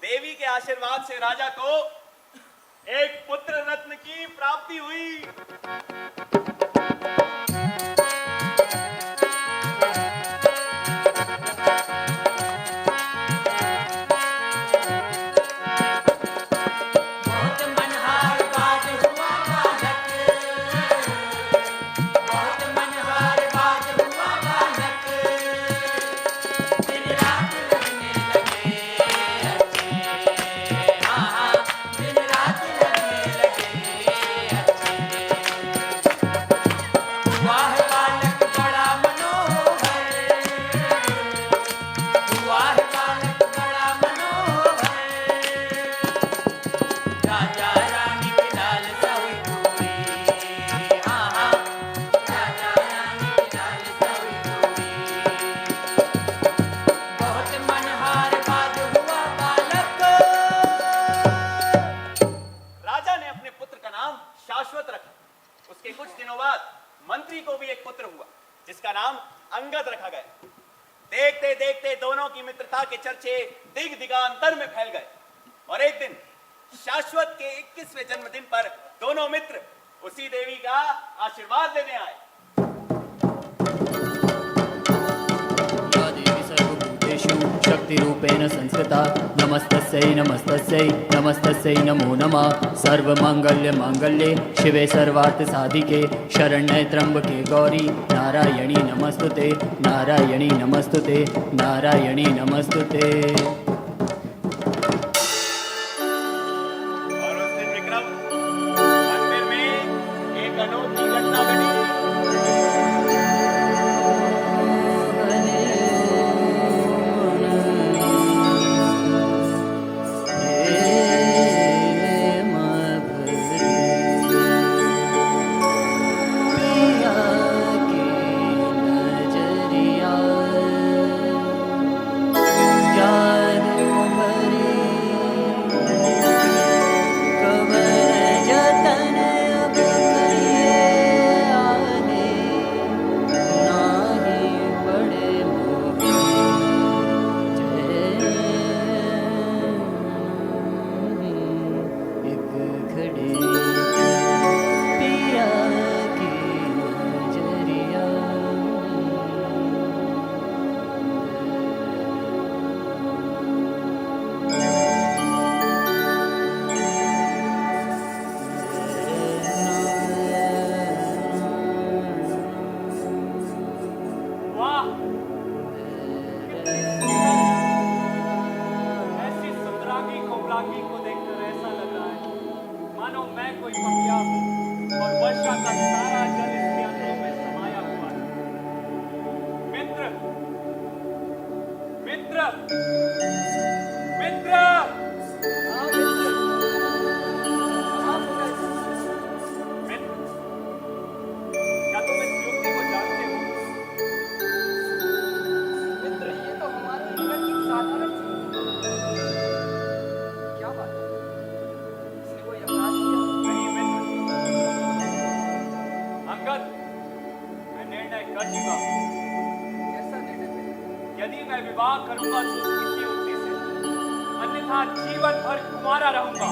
देवी के आशीर्वाद से राजा को एक पुत्र रत्न की प्राप्ति हुई। मंत्री को भी एक पुत्र हुआ जिसका नाम अंगद रखा गया। देखते देखते दोनों की मित्रता के चर्चे दिग दिगांतर में फैल गए और एक दिन शाश्वत के 21वें जन्मदिन पर दोनों मित्र उसी देवी का आशीर्वाद लेने आए। या देवी सर्वभूतेषु शक्तिरूपेण संस्कृता नमस्तस्यै नमस्तस्यै नमस्तस्यै नमो नमः। सर्वमंगल्य मांगल्ये शिवे सर्वार्थ साधिके शरण्ये त्र्यंबके गौरी नारायणी नमस्तुते नारायणी नमस्तुते नारायणी नमस्तुते। और उस दिन विक्रम मंदिर में एक अनोखी घटना घटी। मित्र मित्र, हाँ मित्र, आप मित्र, क्या तुम इस युवती को जानते हो? मित्र, ये तो हमारे नगर की साधारण सी क्या बात है? इसने कोई अपराध किया? नहीं मित्र, अंगद, मैं निर्णय कर चुका हूं। कैसा निर्णय मित्र? यदि मैं विवाह करूंगा तो किसी युवती से, अन्यथा जीवन भर कुंवारा रहूंगा।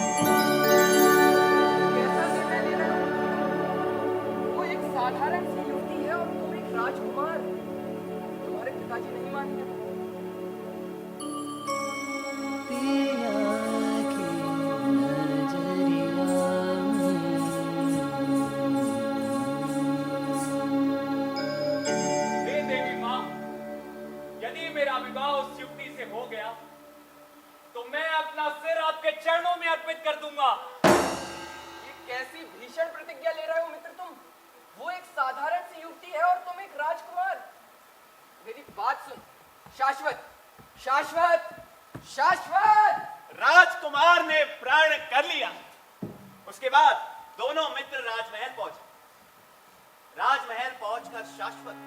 कैसा निर्णय ले रहे हो? वो एक साधारण सी युवती है और तुम एक राजकुमार। तुम्हारे पिताजी नहीं मानेंगे। हे देवी माँ, यदि मेरा विवाह उस युवती से हो गया तो मैं अपना सिर आपके चरणों में अर्पित कर दूंगा। ये कैसी भीषण प्रतिज्ञा ले रहे हो मित्र तुम? वो एक साधारण सी युवती है और तुम एक राजकुमार। मेरी बात सुन। शाश्वत, शाश्वत, शाश्वत। राजकुमार ने प्राण कर लिया। उसके बाद दोनों मित्र राजमहल पहुंचे। राजमहल पहुंचकर शाश्वत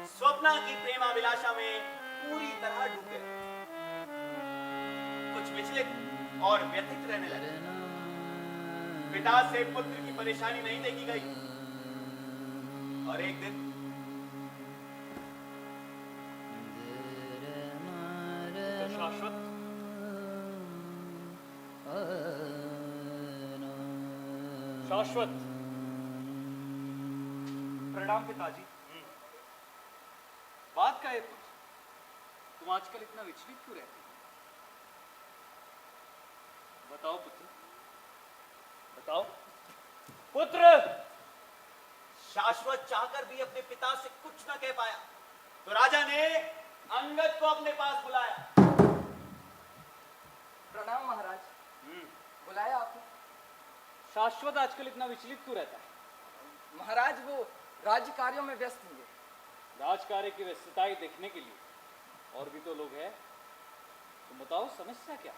स्वप्ना की प्रेमाभिलाषा में पूरी तरह डूब गए। कुछ विचलित और व्यथित रहने लगे। पिता से पुत्र की परेशानी नहीं देखी गई और एक दिन तो शाश्वत, शाश्वत, प्रणाम पिताजी। बात क्या है तुम आजकल इतना विचलित क्यों रहते हो? बताओ पुत्र, बताओ पुत्र। शाश्वत चाहकर भी अपने पिता से कुछ न कह पाया तो राजा ने अंगद को अपने पास बुलाया। प्रणाम महाराज। बुलाया आपने? शाश्वत आजकल इतना विचलित क्यों रहता है? महाराज वो राज्य कार्यों में व्यस्त होंगे। राजकार्य की व्यस्तताएं देखने के लिए और भी तो लोग हैं। तुम बताओ समस्या क्या?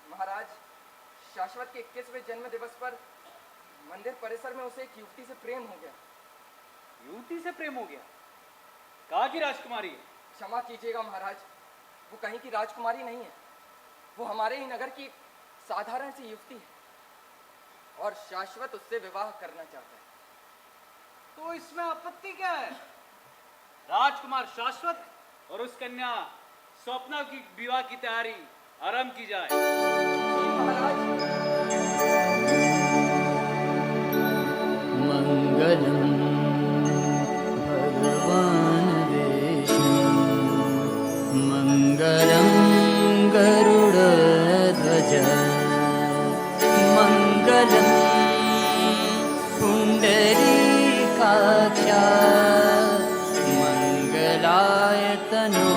महाराज, शाश्वत के 21वें जन्म दिवस पर मंदिर परिसर में उसे एक युवती से प्रेम हो गया। युवती से प्रेम हो गया? कहाँ की राजकुमारी है? क्षमा कीजिएगा महाराज, वो कहीं की राजकुमारी नहीं है। वो हमारे ही नगर की एक साधारण सी युवती है और शाश्वत उससे विवाह करना चाहता है। तो इसमें आपत्ति क्या है? राजकुमार शाश्वत और उस कन्या स्वप्ना की विवाह की तैयारी आरंभ की जाए। जी महाराज। मंगलम भगवान विष्णु, मंगलम गरुड़ध्वज, मंगलम पुंडरीकाक्षा, मंगलाय तनो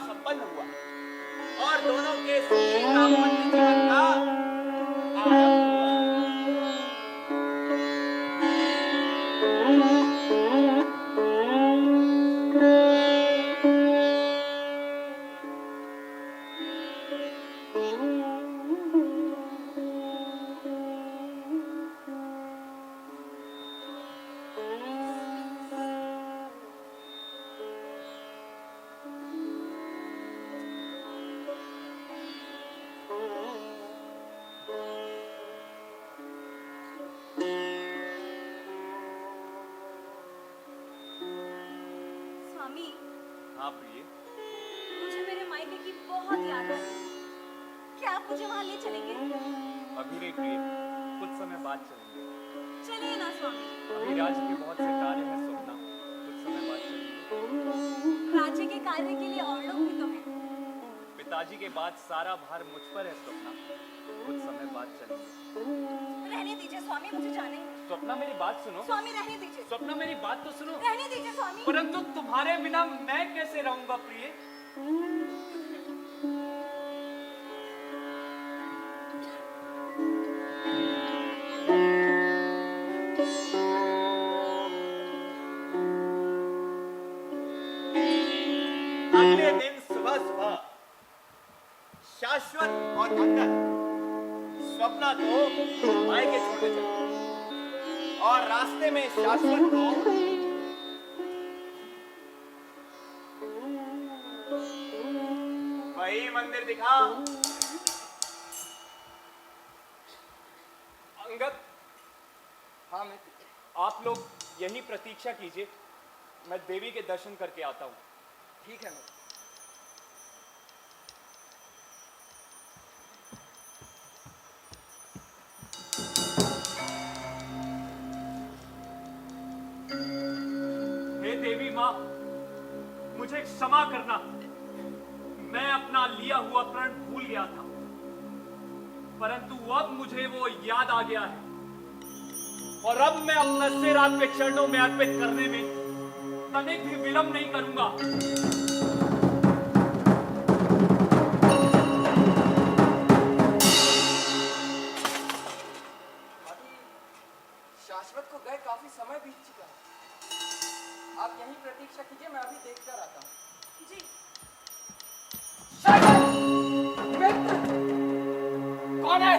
संपन्न हुआ और दोनों के सुखी दाम्पत्य जीवन का आरंभ हुआ। स्वामी, हाँ प्रिय, मुझे मेरे मायके की बहुत याद आ रही है। क्या आप मुझे वहाँ ले चलेंगे? अभी नहीं प्रिय, कुछ समय बाद चलेंगे। चलिए ना स्वामी। अभी राज्य के बहुत से कार्य हैं स्वप्ना, कुछ समय बाद चलेंगे। राज्य के कार्य के लिए और लोग भी तो हैं। पिताजी के बाद सारा भार मुझ पर है स्वप्ना, कुछ समय बाद चलेंगे। रहने दीजिए स्वामी, मुझे जाने हैं। स्वप्ना मेरी बात सुनो। स्वामी रहने दीजिए, स्वप्ना मेरी बात तो सुनो। रहने दीजिए स्वामी। परंतु तुम्हारे बिना मैं कैसे रहूंगा प्रिय? अगले दिन सुबह सुबह शाश्वत और अंगद स्वप्ना को मायके छोड़ने चले और रास्ते में शाश्वत को वही मंदिर दिखा। अंगद, हाँ मित्र, आप लोग यही प्रतीक्षा कीजिए, मैं देवी के दर्शन करके आता हूँ। ठीक है मित्र। हे देवी माँ, मुझे क्षमा करना, मैं अपना लिया हुआ प्रण भूल गया था, परंतु अब मुझे वो याद आ गया है और अब मैं अपना सिर आपके चरणों में अर्पित करने में तनिक भी विलंब नहीं करूंगा। अभी शाश्वत को गए काफी समय बीत चुका है, आप यहीं प्रतीक्षा कीजिए, मैं अभी देख कर आता हूँ। जी शाश्वत! मित्र! कौन है?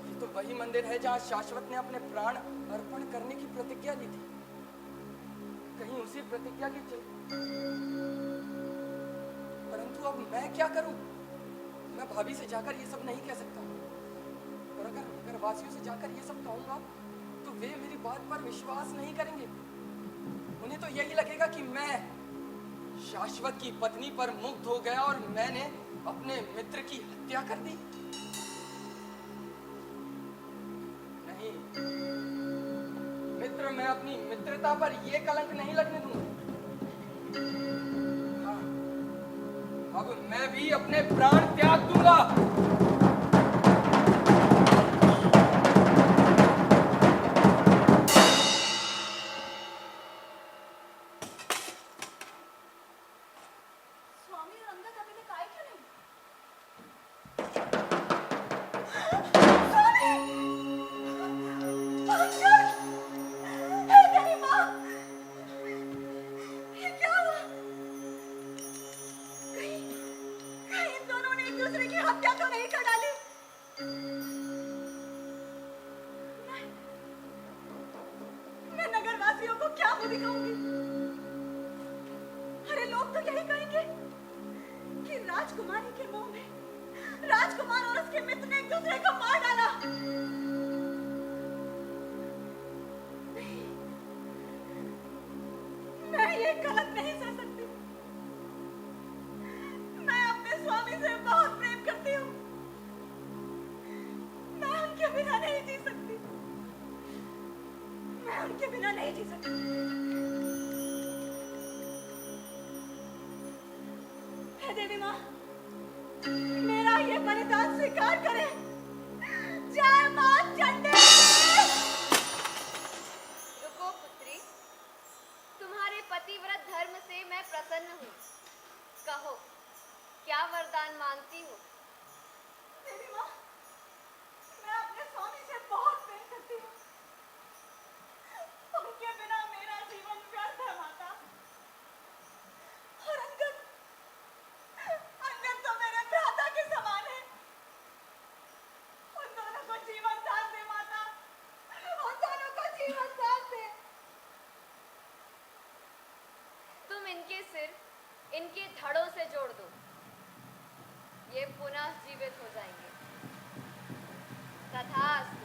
ये तो वही मंदिर है जहां शाश्वत ने अपने प्राण अर्पण करने की प्रतिज्ञा ली थी। कहीं उसी प्रतिज्ञा की परंतु अब मैं क्या करूं? मैं भाभी से जाकर ये सब नहीं कह सकता, और अगर नगर वासियों से जाकर ये सब कहूंगा तो वे मेरी बात पर विश्वास नहीं करेंगे। उन्हें तो यही लगेगा कि मैं शाश्वत की पत्नी पर मुग्ध हो गया और मैंने अपने मित्र की हत्या कर दी। नहीं मित्र, मैं अपनी मित्रता पर ये कलंक नहीं लगने दूंगा। हाँ, अब मैं भी अपने प्राण त्याग दूंगा। स्वामी और अंगद अभी तक आए क्यों नहीं? दूसरे की हत्या तो नहीं कर डाली? मैं नगरवासियों को क्या मुंह दिखाऊंगी? अरे लोग तो यही कहेंगे कि राजकुमारी के मुंह में राजकुमार और उसके मित्र ने एक दूसरे को मार डाला। नहीं, मैं ये गलत नहीं सह सकती। मैं अपने स्वामी से बहुत प्रेम करती हूँ। मैं उनके बिना नहीं जी सकती। मैं उनके बिना नहीं जी सकती। हे देवी माँ, मेरा ये बलिदान स्वीकार करें। जय माँ चंडी। रुको पुत्री, तुम्हारे पतिव्रत धर्म से मैं प्रसन्न हूँ। कहो, क्या वरदान मांगती हो? देवी माँ, मैं अपने स्वामी से बहुत प्रेम करती हूँ। उनके बिना मेरा जीवन व्यर्थ है माता। और अंगद तो मेरे भ्राता के समान है। उन दोनों को जीवन दान दे माता, उन दोनों को जीवन दान दे। तुम इनके सिर इनके धड़ों से जोड़ दो, ये पुनः जीवित हो जाएंगे। तथास्तु।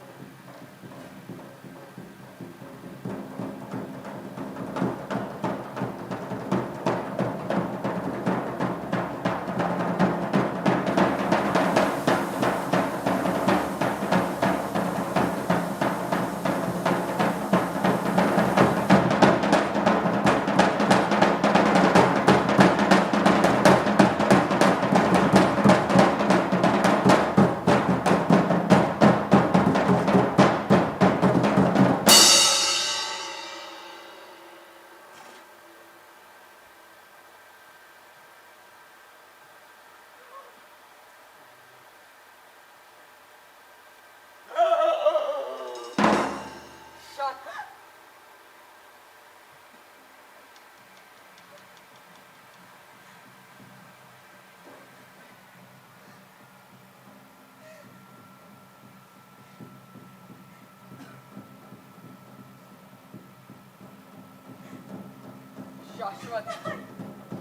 शाश्वत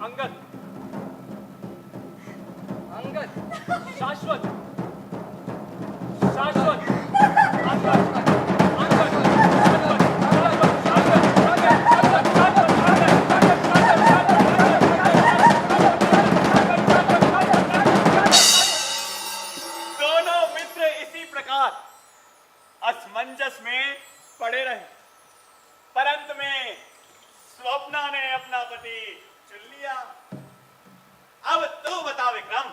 अंगद अंगद शाश्वत शाश्वत अंगद अंगद दोनों मित्र इसी प्रकार असमंजस में पड़े रहे, परंतु में स्वप्ना ने अपना पति चुन लिया। अब तू बता विक्रम,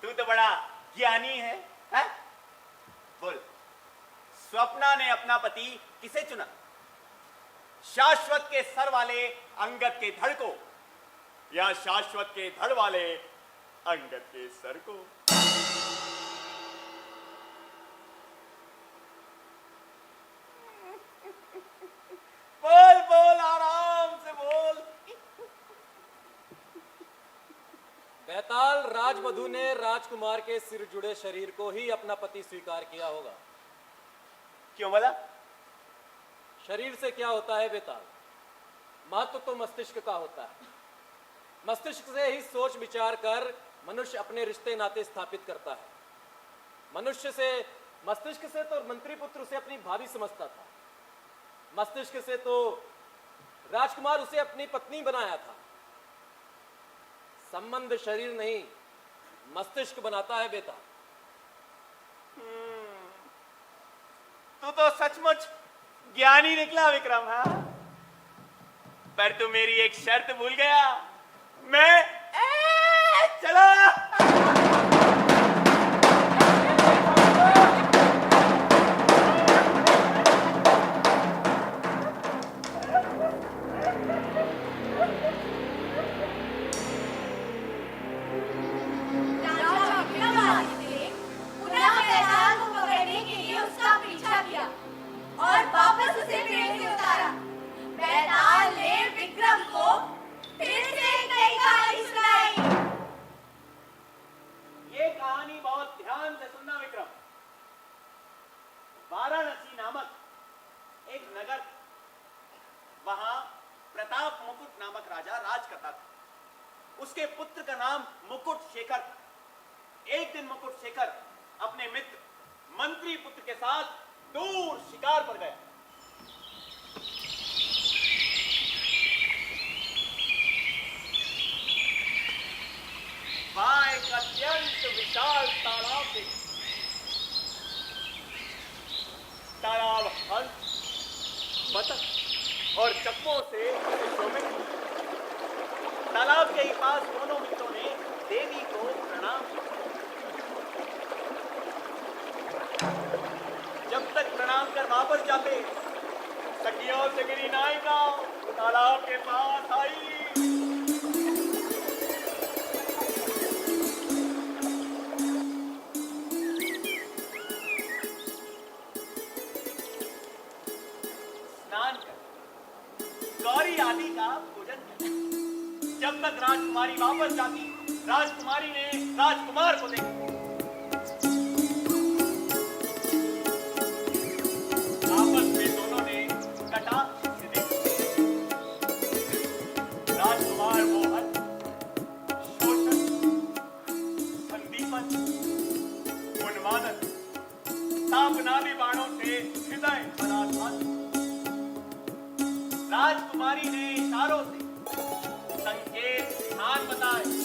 तू तो बड़ा ज्ञानी है? बोल, स्वप्ना ने अपना पति किसे चुना? शाश्वत के सर वाले अंगद के धड़ को, या शाश्वत के धड़ वाले अंगद के सर को? बोल बोल, आराम से बोल। बैताल राजवधू ने राजकुमार के सिर जुड़े शरीर को ही अपना पति स्वीकार किया होगा। क्यों बोला? शरीर से क्या होता है बेताल? महत्व तो मस्तिष्क का होता है। मस्तिष्क से ही सोच विचार कर मनुष्य अपने रिश्ते नाते स्थापित करता है। मस्तिष्क से तो मंत्री पुत्र उसे अपनी भाभी समझता था। मस्तिष्क से तो राजकुमार उसे अपनी पत्नी बनाया था। संबंध शरीर नहीं, मस्तिष्क बनाता है बेटा। तू तो सचमुच ज्ञानी निकला विक्रम। हाँ, पर तू मेरी एक शर्त भूल गया। मैं चला। और वापस उसे ट्रेन से उतारा। बैताल ने विक्रम को फिर से एक नई कहानी सुनाई। ये कहानी बहुत ध्यान से सुनना विक्रम। वाराणसी नामक एक नगर, वहां प्रताप मुकुट नामक राजा राज करता था। उसके पुत्र का नाम मुकुट शेखर। एक दिन मुकुट शेखर अपने मित्र मंत्री पुत्र के साथ दूर शिकार पर गया। वहां एक अत्यंत विशाल तालाब थे। तालाब हंस, बतख और चप्पों से शोभित था। तालाब के पास दोनों मित्रों ने देवी को प्रणाम किया। जब तक प्रणाम कर वापस जाते, सखियों से गिरी नायिका तालाब के पास आई। स्नान कर गौरी आदि का पूजन कर। जब तक राजकुमारी वापस जाती, राजकुमारी ने राजकुमार को देखा। आपस में दोनों ने कटाक्ष से देखा। राजकुमार मोहन, शोषण, संदीपन, उन्मादन, तापनादी बाणों से हृदय भरा था। राजकुमारी ने इशारों से संकेत स्थान बताए।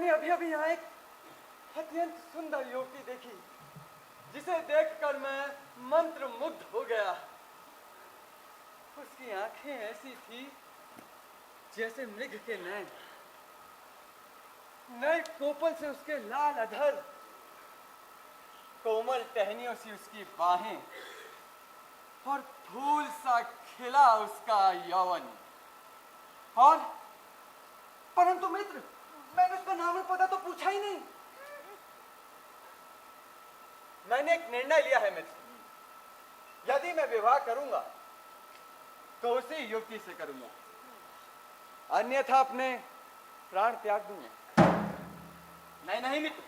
मैंने अभी अभी यहाँ एक अत्यंत सुंदर युवती देखी, जिसे देखकर मैं मंत्रमुग्ध हो गया। उसकी आंखें ऐसी थी जैसे मृग के नैन, नए कोपल से उसके लाल अधर, कोमल टहनियों सी उसकी बाहें और फूल सा खिला उसका यौवन। और परंतु मित्र, मैंने उसका नाम और पता तो पूछा ही नहीं। मैंने एक निर्णय लिया है मित्र, यदि मैं विवाह करूंगा तो उसी युवती से करूंगा, अन्यथा अपने प्राण त्याग दूंगा। नहीं नहीं मित्र,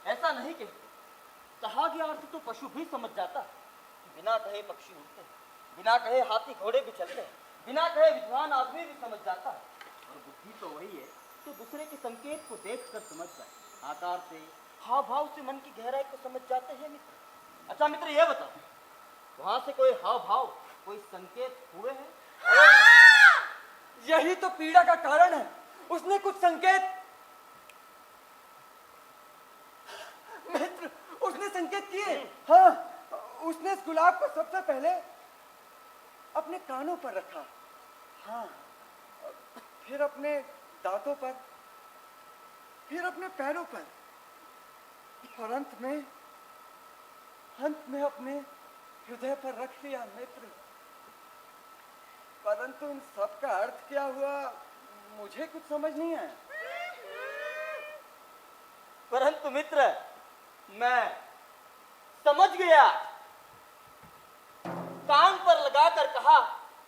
ऐसा नहीं कहते। कहा गया अर्थ तो पशु भी समझ जाता। बिना कहे पक्षी उड़ते हैं, बिना कहे हाथी घोड़े भी चलते हैं, बिना कहे विद्वान आदमी भी समझ जाता है। और बुद्धि तो वही है कि दूसरे के संकेत को देखकर समझ जाए, आकार से, हाव भाव से मन की गहराई को समझ जाते हैं मित्र। अच्छा मित्र, ये बताओ, वहां से कोई हाव भाव, कोई संकेत हुए हैं? यही तो पीड़ा का कारण है। उसने कुछ संकेत, मित्र, उसने संकेत किए। हाँ, उसने इस गुलाब को सबसे पहले अपने कानों पर रखा, हाँ, फिर अपने दांतों पर, फिर अपने पैरों पर, और अंत में अपने हृदय पर रख लिया मित्र। परंतु इन सब का अर्थ क्या हुआ, मुझे कुछ समझ नहीं आया। परंतु मित्र, मैं समझ गया। कान पर लगाकर कहा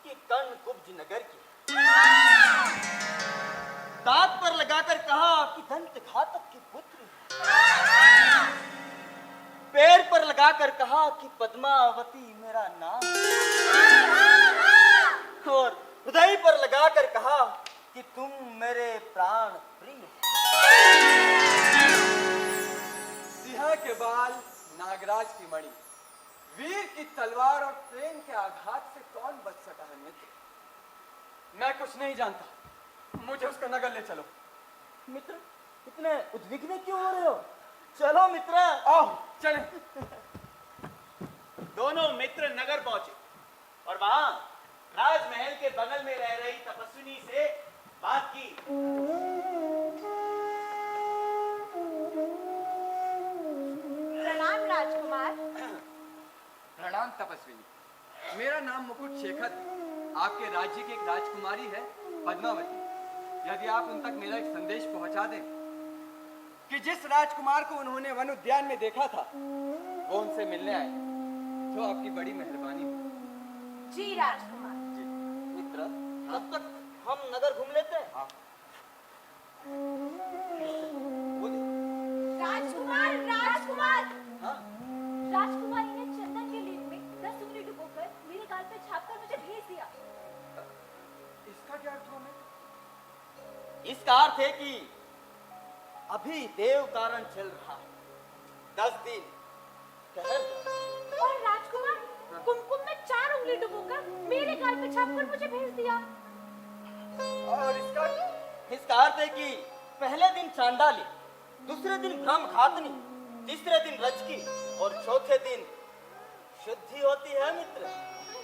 कि कर्ण कुब्ज नगर की, दांत पर लगाकर कहा कि दंत घातक की पुत्री, पैर पर लगाकर कहा कि पद्मावती मेरा नाम, और हृदय पर लगाकर कहा कि तुम मेरे प्राण प्रिय। सिंह के बाल, नागराज की मणि, वीर की तलवार और प्रेम के आघात से कौन बच सका है मित्र? मैं कुछ नहीं जानता, मुझे उसका नगर ले चलो। मित्र, इतने उद्विग्न क्यों हो रहे हो? चलो मित्र, आओ चले। दोनों मित्र नगर पहुंचे और वहां राजमहल के बगल में रह रही तपस्विनी से बात की। प्रणाम राजकुमार। प्रणाम तपस्विनी, मेरा नाम मुकुट शेखर है। आपके राज्य की एक राजकुमारी है पद्मावती। यदि आप उन तक मेरा एक संदेश पहुंचा दें कि जिस राजकुमार को उन्होंने वन उद्यान में देखा था वो उनसे मिलने आए, तो आपकी बड़ी मेहरबानी होगी। जी राजकुमार। मित्र, तब तक हम नगर घूम लेते हैं। हाँ। राजकुमार, राजकुमार, हाँ? राजकुमारी ने चंदन के लीप में 10 उंगली डुबोकर मेरे गाल पे छापकर मुझे भेज दिया। इसका क्या अर्थ हुआ मित्र? इसका अर्थ है कि अभी देव कारण चल रहा है, 10 दिन ठहर जाओ। और राजकुमार कुमकुम में 4 उंगली डुबोकर मेरे गाल पे छापकर मुझे भेज दिया। और इसका अर्थ है कि पहले दिन चांडाली, दूसरे दिन ब्रह्म घातनी, तीसरे दिन रजकी और चौथे दिन शुद्धि होती है मित्र।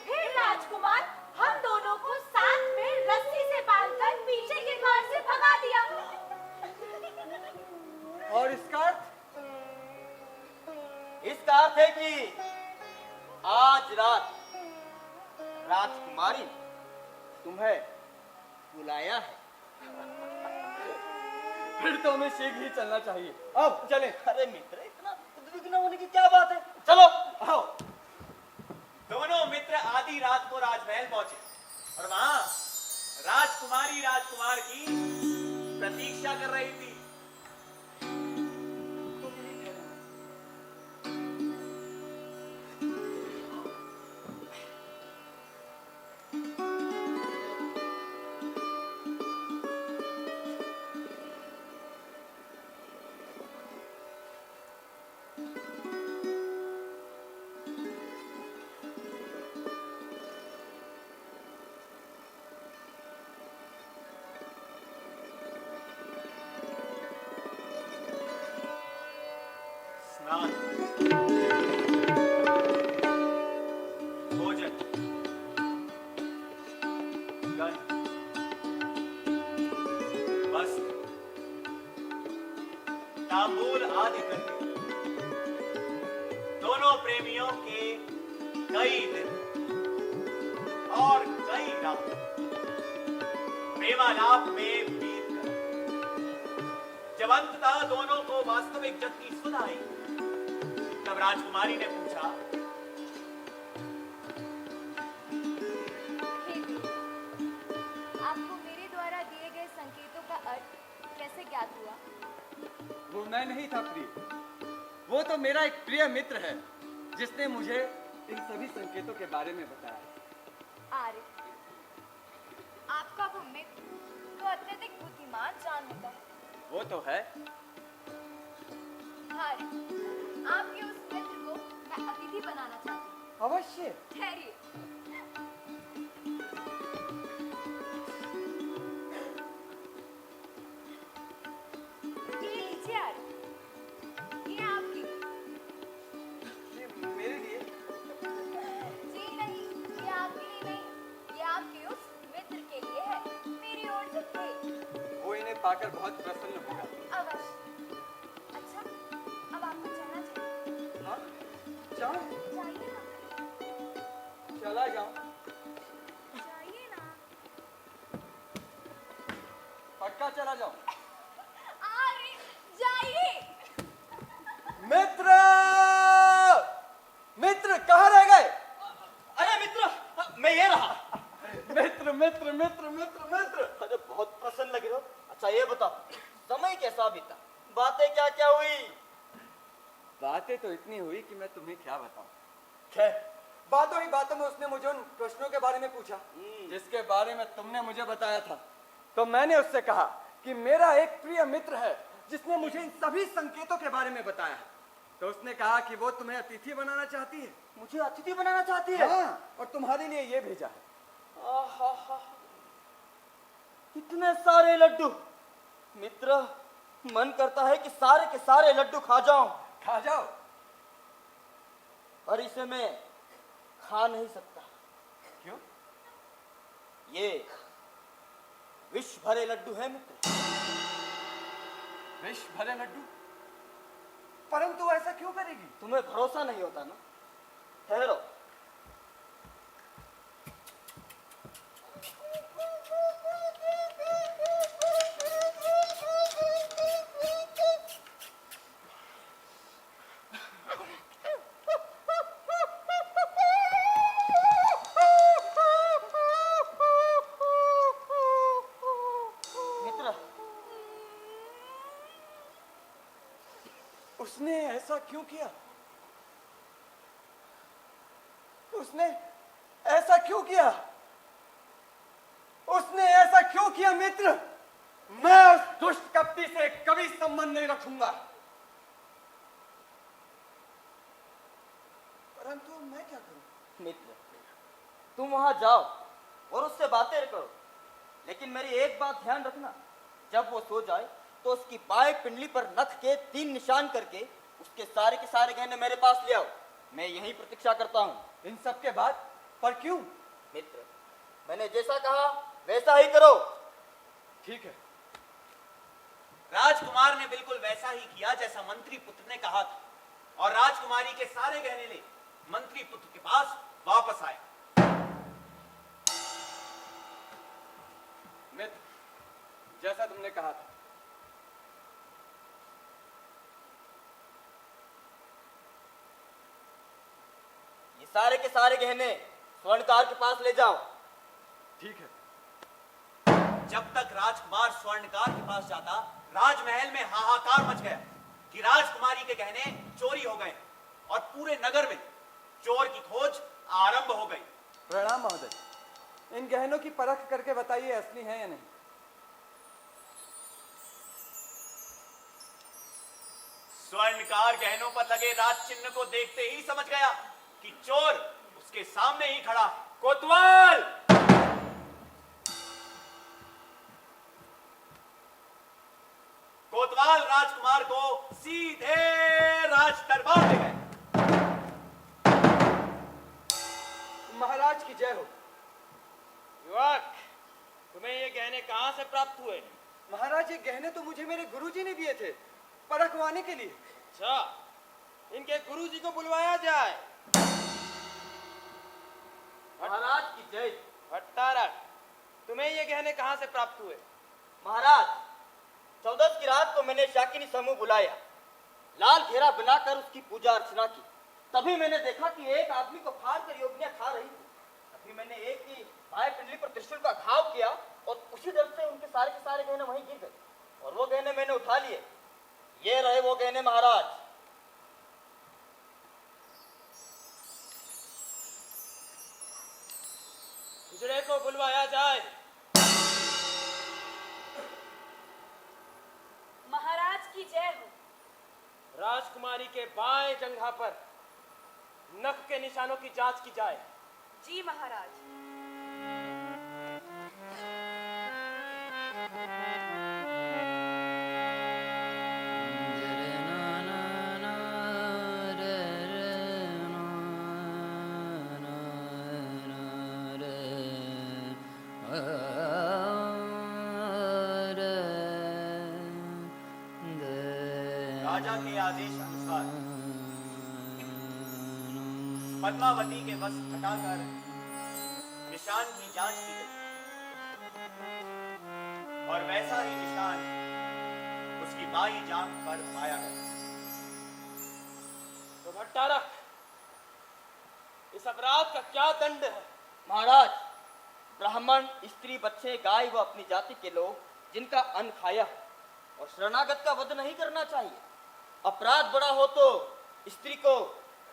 फिर राजकुमार हम दोनों को साथ में रस्सी से बांधकर पीछे के द्वार से भगा दिया। और इसका अर्थ? इसका अर्थ है कि आज रात राजकुमारी ने तुम्हें बुलाया है। फिर तो हमें शीघ्र ही चलना चाहिए। अब चले। अरे मित्र, इतना उद्विग्न होने की क्या बात है? चलो आओ। दोनों मित्र आधी रात को राजमहल पहुंचे और वहां राजकुमारी राजकुमार की प्रतीक्षा कर रही थी। तांबूल आदि करके दोनों प्रेमियों के कई दिन और कई रात प्रेमालाप में बीत गए। जब अंततः दोनों को वास्तविक जग की सुध आई, तब राजकुमारी ने पूछा, हे गुरु, आपको मेरे द्वारा दिए गए संकेतों का अर्थ कैसे ज्ञात हुआ? वो मैं नहीं था प्रिय, वो तो मेरा एक प्रिय मित्र है जिसने मुझे इन सभी संकेतों के बारे में बताया। आर्य, आपका वो मित्र तो अत्यधिक बुद्धिमान जान होता है। वो तो है। आर्य, आपके उस मित्र को मैं अतिथि बनाना चाहती हूँ। अवश्य। ठहरिए। ये लीजिए आर्य, ये आपके लिए। ये मेरे लिए? जी नहीं, ये आपके लिए नहीं, ये आपके उस मित्र के लिए है, मेरी ओर से भेंट। वो इन्हें पाकर बहुत प्रसन्न होगा। अवश्य। अच्छा, अब आपको चलना चाहिए। हाँ, जाऊं? जाइए ना। चला जाऊं? जाइए ना। पक्का चला जाऊं? अरे, जाइए। मित्र! मित्र कहाँ रह गए? अरे मित्र, मैं ये रहा। मित्र मित्र मित्र मित्र मित्र। अरे बहुत प्रसन्न लग रहे हो। अच्छा ये बताओ, समय कैसा बीता, बातें क्या क्या हुई? बातें तो इतनी हुई कि मैं तुम्हें क्या बताऊं। खैर, बातों ही बातों में उसने मुझे उन प्रश्नों के बारे में पूछा जिसके बारे में तुमने मुझे बताया था। तो मैंने उससे कहा कि मेरा एक प्रिय मित्र है जिसने मुझे इन सभी संकेतों के बारे में बताया है। तो उसने कहा कि वो तुम्हें अतिथि बनाना चाहती है। मुझे अतिथि बनाना चाहती है? हाँ, और तुम्हारे लिए ये भेजा है। आहा, इतने सारे लड्डू। मित्र, मन करता है कि सारे के सारे लड्डू खा जाऊं। खा जाओ। पर इसे मैं खा नहीं सकता। क्यों? ये विष भरे लड्डू है मित्र। विष भरे लड्डू? परंतु ऐसा क्यों करेगी? तुम्हें भरोसा नहीं होता ना? ठहरो। मित्र, उसने ऐसा क्यों किया? उसने ऐसा क्यों किया? उसने ऐसा क्यों किया मित्र? मैं उस दुष्ट कपटी से कभी संबंध नहीं रखूंगा। परंतु मैं क्या करूं? मित्र, तुम वहां जाओ और उससे बातें करो, लेकिन मेरी एक बात ध्यान रखना, जब वो सो जाए तो उसकी बाएं पिंडली पर नख के 3 निशान करके उसके सारे के सारे गहने मेरे पास ले आओ। मैं यहीं प्रतीक्षा करता हूं। इन सब के बाद? पर क्यों? मित्र, मैंने जैसा कहा वैसा ही करो। ठीक है। राजकुमार ने बिल्कुल वैसा ही किया जैसा मंत्री पुत्र ने कहा था, और राजकुमारी के सारे गहने ले मंत्री पुत्र के पास वापस आए। मित्र, जैसा तुमने कहा था। ये सारे के सारे गहने स्वर्णकार के पास ले जाओ। ठीक है। जब तक राजकुमार स्वर्णकार के पास जाता, राजमहल में हाहाकार मच गया कि राजकुमारी के गहने चोरी हो गए और पूरे नगर में चोर की खोज आरंभ हो गई। प्रणाम महोदय। इन गहनों की परख करके बताइए असली है या नहीं। स्वर्णकार गहनों पर लगे राज चिन्ह को देखते ही समझ गया कि चोर उसके सामने ही खड़ा। कोतवाल! कोतवाल राजकुमार को सीधे राज दरबार ले गए। महाराज की जय हो। युवक, तुम्हें ये गहने कहां से प्राप्त हुए? महाराज, ये गहने तो मुझे मेरे गुरुजी ने दिए थे, परखवाने के लिए। अच्छा, इनके गुरुजी को बुलवाया जाए। महाराज की जय। भट्टारक, तुम्हें ये गहने कहाँ से प्राप्त हुए? महाराज, 14 की रात को मैंने शाकिनी समूह बुलाया, लाल घेरा बनाकर उसकी पूजा अर्चना की। तभी मैंने देखा कि एक आदमी को फाड़ कर योगिनियां खा रही थी। तभी मैंने एक की बाएं पिंडली पर त्रिशूल का घाव किया और उसी दर से उनके सारे के सारे गहने वहीं गिर गए और वो गहने मैंने उठा लिए। ये रहे वो गहने महाराज। गुजरे को बुलवाया जाए। महाराज की जय हो। राजकुमारी के बाएं जंघा पर नख के निशानों की जांच की जाए। जी महाराज। राजा के आदेश अनुसार पद्मावती के वस्त्र हटाकर निशान की जांच की गई और वैसा ही निशान उसकी बाई जांघ पर पाया गया। तो भट्टारक, इस अपराध का क्या दंड है? महाराज, ब्राह्मण, स्त्री, बच्चे, गाय व अपनी जाति के लोग जिनका अन्न खाया है और शरणागत का वध नहीं करना चाहिए। अपराध बड़ा हो तो स्त्री को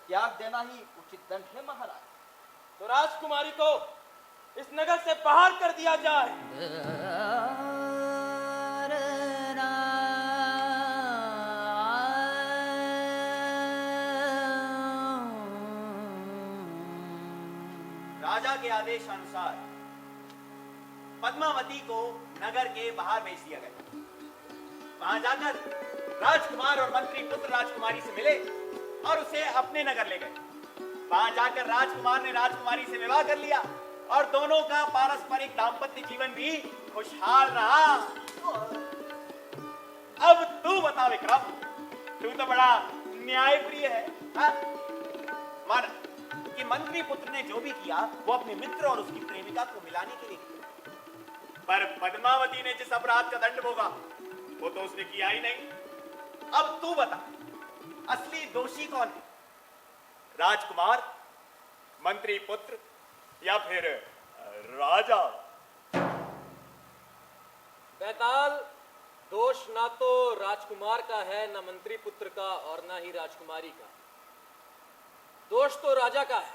त्याग देना ही उचित दंड है महाराज। तो राजकुमारी को इस नगर से बाहर कर दिया जाए। राजा के आदेश अनुसार पद्मावती को नगर के बाहर भेज दिया गया। वहां जाकर राजकुमार और मंत्री पुत्र राजकुमारी से मिले और उसे अपने नगर ले गए। वहां जाकर राजकुमार ने राजकुमारी से विवाह कर लिया और दोनों का पारस्परिक दाम्पत्य जीवन भी खुशहाल रहा। अब तू बता विक्रम, तू तो बड़ा न्यायप्रिय है। मान कि मंत्री पुत्र ने जो भी किया वो अपने मित्र और उसकी प्रेमिका को मिलाने के लिए किया, पर पद्मावती ने जिस अपराध का दंड भोगा वो तो उसने किया ही नहीं। अब तू बता, असली दोषी कौन है? राजकुमार, मंत्री पुत्र या फिर राजा? बैताल, दोष ना तो राजकुमार का है, न मंत्री पुत्र का और ना ही राजकुमारी का। दोष तो राजा का है,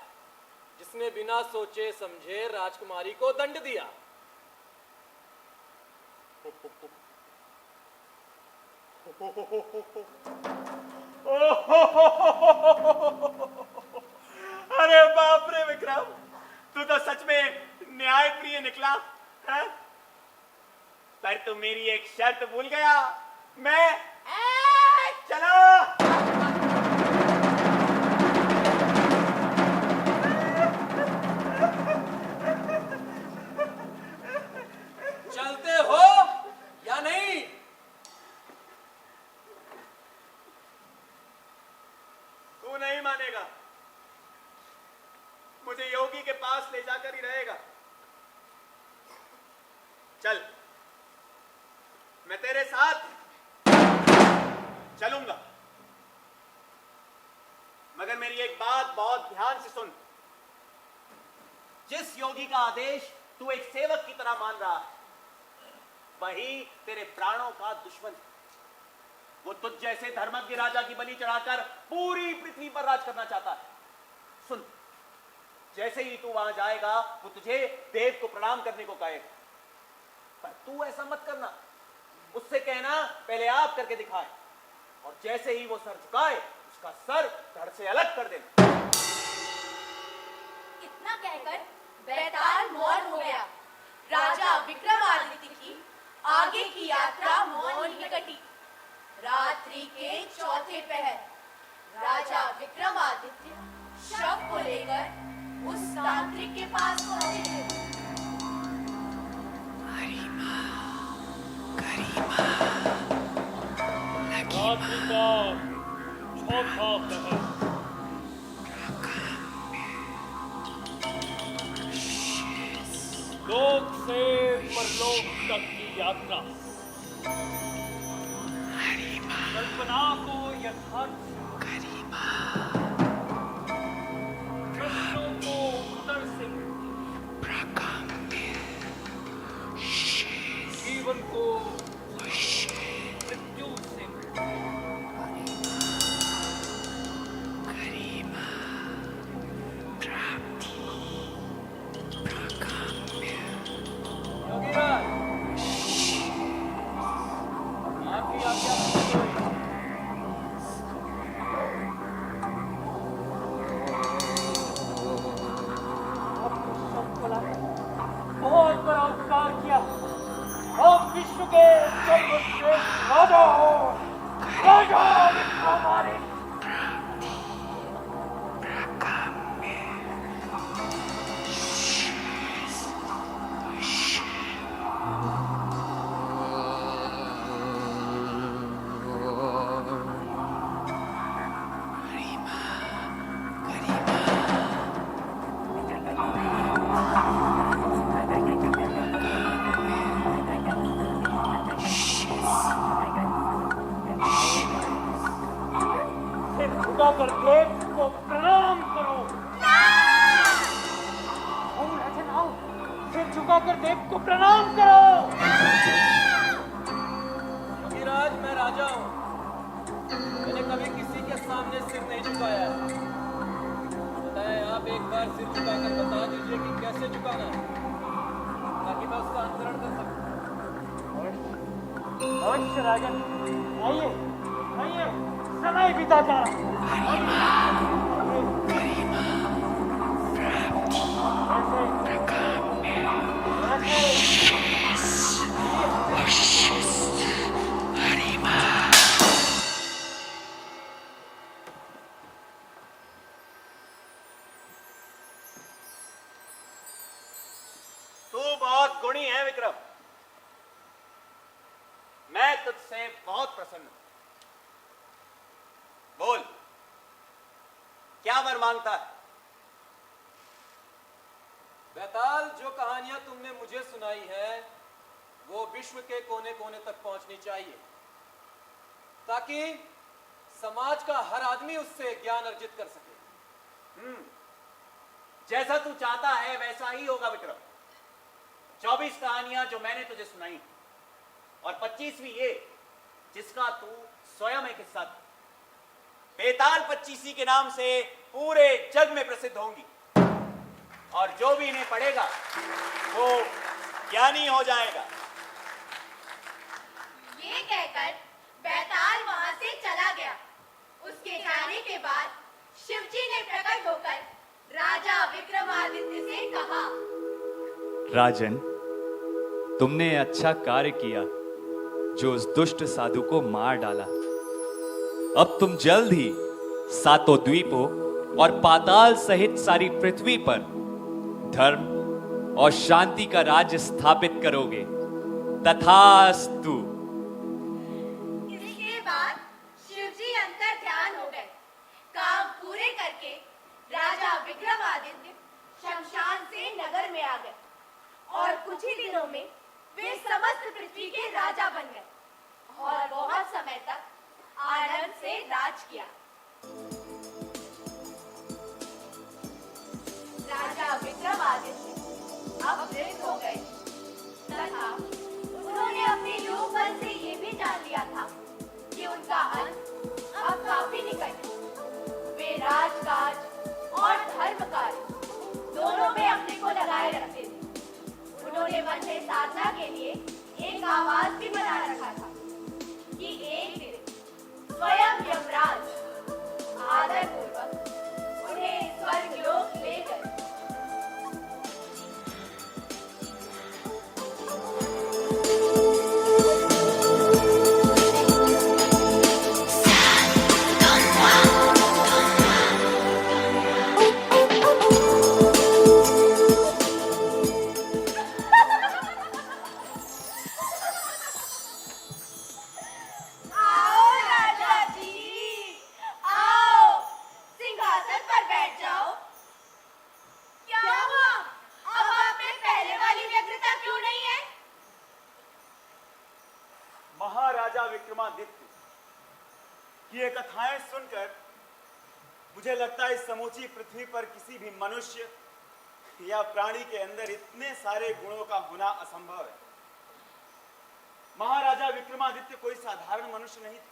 जिसने बिना सोचे समझे राजकुमारी को दंड दिया। अरे बाप रे विक्रम, तू तो सच में न्यायप्रिय निकला है? पर तू मेरी एक शर्त भूल गया। मैं चलो। चलते हो या नहीं? तू नहीं मानेगा, मुझे योगी के पास ले जाकर ही रहेगा। चल, मैं तेरे साथ चलूंगा, मगर मेरी एक बात बहुत ध्यान से सुन। जिस योगी का आदेश तू एक सेवक की तरह मान रहा है, वही तेरे प्राणों का दुश्मन है। वो तुझ जैसे धर्मज्ञ राजा की बलि चढ़ाकर पूरी पृथ्वी पर राज करना चाहता है। सुन, जैसे ही तू वहां जाएगा वो तुझे देव को प्रणाम करने को कहेगा, पर तू ऐसा मत करना। उससे कहना पहले आप करके दिखाए, और जैसे ही वो सर झुकाए उसका सर धड़ से अलग कर देना। इतना कहकर बैताल मौन हो गया। राजा विक्रमादित्य की आगे की यात्रा मौन ही कटी। रात्रि के चौथे पहर राजा विक्रमादित्य शव को लेकर उस तांत्रिक के पास पहुंचे थे। बहुत रात्रि का चौथा पहर। लोक से परलोक तक की यात्रा, कल्पना को यथार्थ, प्रश्नों को उत्तर से, जीवन को मृत्यु से, योगीराज, आपकी आज्ञा बहुत बड़ा उपकार किया। हम विश्व के सर्वश्रेष्ठ राजा हो, राजा विक्रमादित्य। झुकाकर देव को प्रणाम करो। आओ, सिर झुकाकर देव को प्रणाम करो। योगीराज, मैं राजा हूँ, मैंने कभी किसी के सामने सिर नहीं झुकाया। बताएं, आप एक बार सिर झुकाकर बता दीजिए कि कैसे झुकाना है, ताकि मैं उसका अनुसरण कर सकूं। अवश्य राजन, आइए आइए, समय बीता जा तू बहुत गुणी है विक्रम, मैं तुझसे बहुत प्रसन्न हूं। बोल, क्या वर मांगता है? बैताल, जो कहानियां तुमने मुझे सुनाई है वो विश्व के कोने कोने तक पहुंचनी चाहिए, ताकि समाज का हर आदमी उससे ज्ञान अर्जित कर सके। जैसा तू चाहता है वैसा ही होगा विक्रम। 24 कहानियां जो मैंने तुझे सुनाई और 25वीं ये जिसका तू स्वयं एक हिस्सा था। बेताल 25 के नाम से पूरे जग में प्रसिद्ध होंगी और जो भी इन्हें पढ़ेगा वो ज्ञानी हो जाएगा। ये कहकर बैताल वहां से चला गया। उसके जाने के बाद शिवजी ने प्रकट होकर राजा विक्रमादित्य से कहा, राजन, तुमने अच्छा कार्य किया जो उस दुष्ट साधु को मार डाला। अब तुम जल्द ही सातों द्वीपों और पाताल सहित सारी पृथ्वी पर धर्म और शांति का राज्य स्थापित करोगे। तथास्तु। इसके बाद शिवजी अंतर ध्यान हो गए। काम पूरे करके राजा विक्रमादित्य शमशान से नगर में आ गए और कुछ ही दिनों में वे समस्त पृथ्वी के राजा बन गए और बहुत समय तक आनंद से राज किया। राजा विक्रमादित्य अब वृद्ध हो गए तथा उन्होंने अपने योग बल से ये भी जान लिया था कि उनका अंत अब काफी निकट है। वे राजकाज और धर्म कार्य दोनों में अपने को लगाए रखते थे। उन्होंने मन में साधना के लिए एक आवाज भी बना रखा था कि एक दिन स्वयं यमराज आदर पूर्वक उन्हें स्वर्ग लोक ले गए। आओ राजा महाराजा विक्रमादित्य की ये कथाएं सुनकर मुझे लगता है इस समूची पृथ्वी पर किसी भी मनुष्य या प्राणी के अंदर इतने सारे गुणों का होना असंभव है। महाराजा विक्रमादित्य कोई साधारण मनुष्य नहीं थे,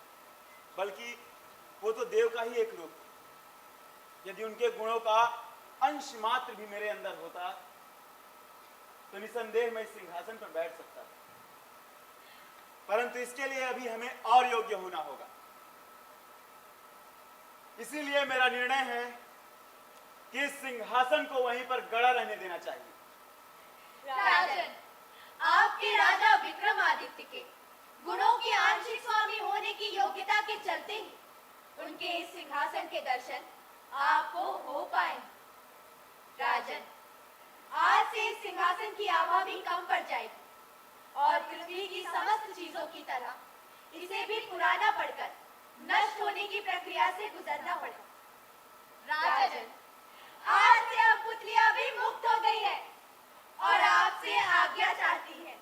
बल्कि वो तो देव का ही एक रूप था। यदि उनके गुणों का अंश मात्र भी मेरे अंदर होता तो निसंदेह मैं इस सिंहासन पर बैठ सकता था, परंतु इसके लिए अभी हमें और योग्य होना होगा। इसीलिए मेरा निर्णय है कि इस सिंहासन को वहीं पर गड़ा रहने देना चाहिए। राजन, आपके राजा विक्रमादित्य के गुणों के आंशिक स्वामी होने की योग्यता के चलते ही उनके इस सिंहासन के दर्शन आपको हो पाए। राजन, आज से इस सिंहासन की आभा भी कम पड़ जाएगी और पृथ्वी की समस्त चीजों की तरह इसे भी पुराना पड़कर नष्ट होने की प्रक्रिया से गुजरना पड़ेगा। राजन, आज से अब पुतलियां भी मुक्त हो गई है और आपसे आज्ञा चाहती है।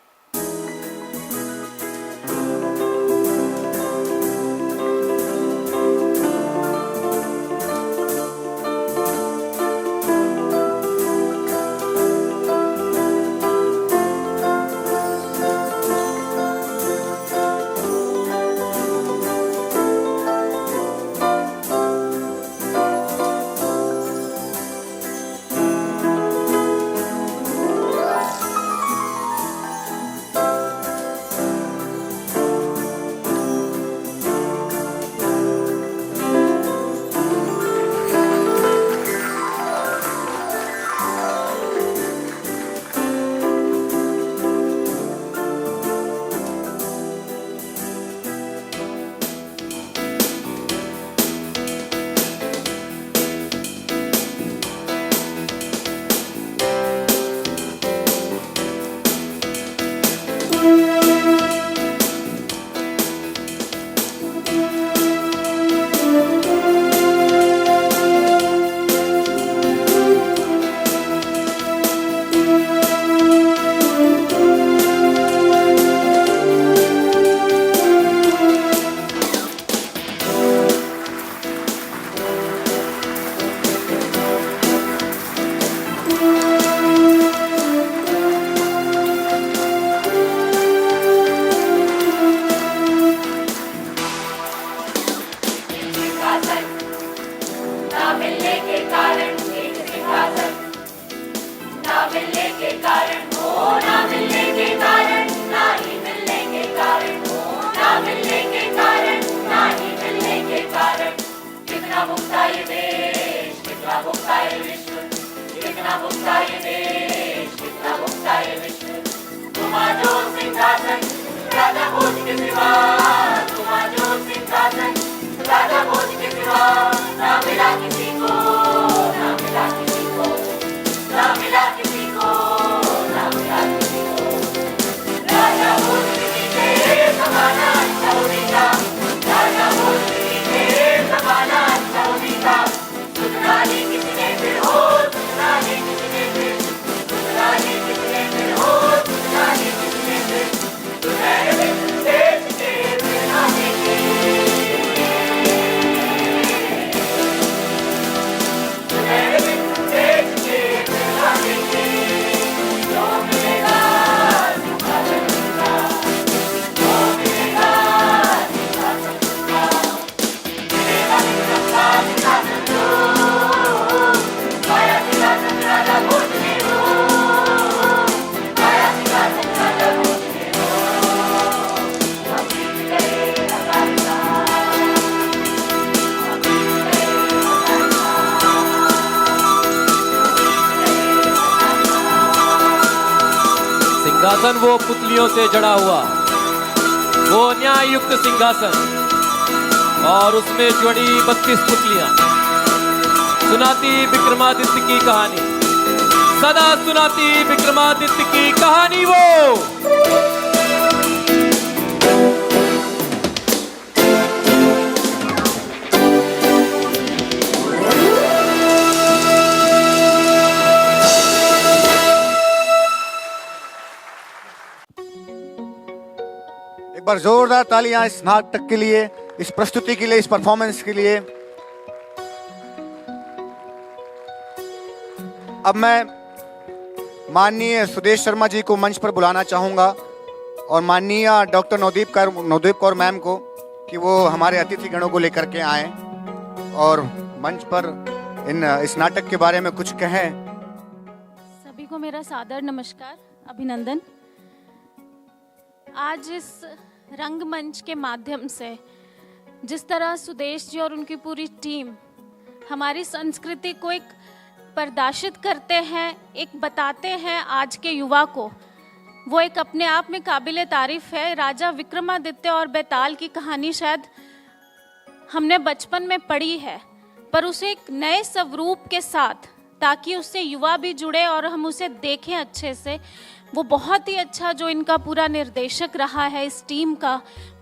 सिंहासन वो पुतलियों से जड़ा हुआ, वो न्याय युक्त सिंहासन और उसमें जुड़ी 32 पुतलियां सुनाती विक्रमादित्य की कहानी, सदा सुनाती विक्रमादित्य की कहानी वो। एक बार जोरदार तालियां इस नाटक के लिए, इस प्रस्तुति के लिए, इस परफॉर्मेंस के लिए। अब मैं माननीय सुदेश शर्मा जी को मंच पर बुलाना चाहूंगा और माननीय डॉक्टर नवदीप कौर मैम को कि वो हमारे अतिथि गणों को लेकर के आए और मंच पर इस नाटक के बारे में कुछ कहें। सभी को मेरा सादर नमस्कार, अभिनंदन। आज इस रंगमंच के माध्यम से जिस तरह सुदेश जी और उनकी पूरी टीम हमारी संस्कृति को एक प्रदर्शित करते हैं, एक बताते हैं आज के युवा को, वो एक अपने आप में काबिले तारीफ है। राजा विक्रमादित्य और बैताल की कहानी शायद हमने बचपन में पढ़ी है, पर उसे एक नए स्वरूप के साथ, ताकि उससे युवा भी जुड़े और हम उसे देखें अच्छे से। वो बहुत ही अच्छा जो इनका पूरा निर्देशक रहा है इस टीम का,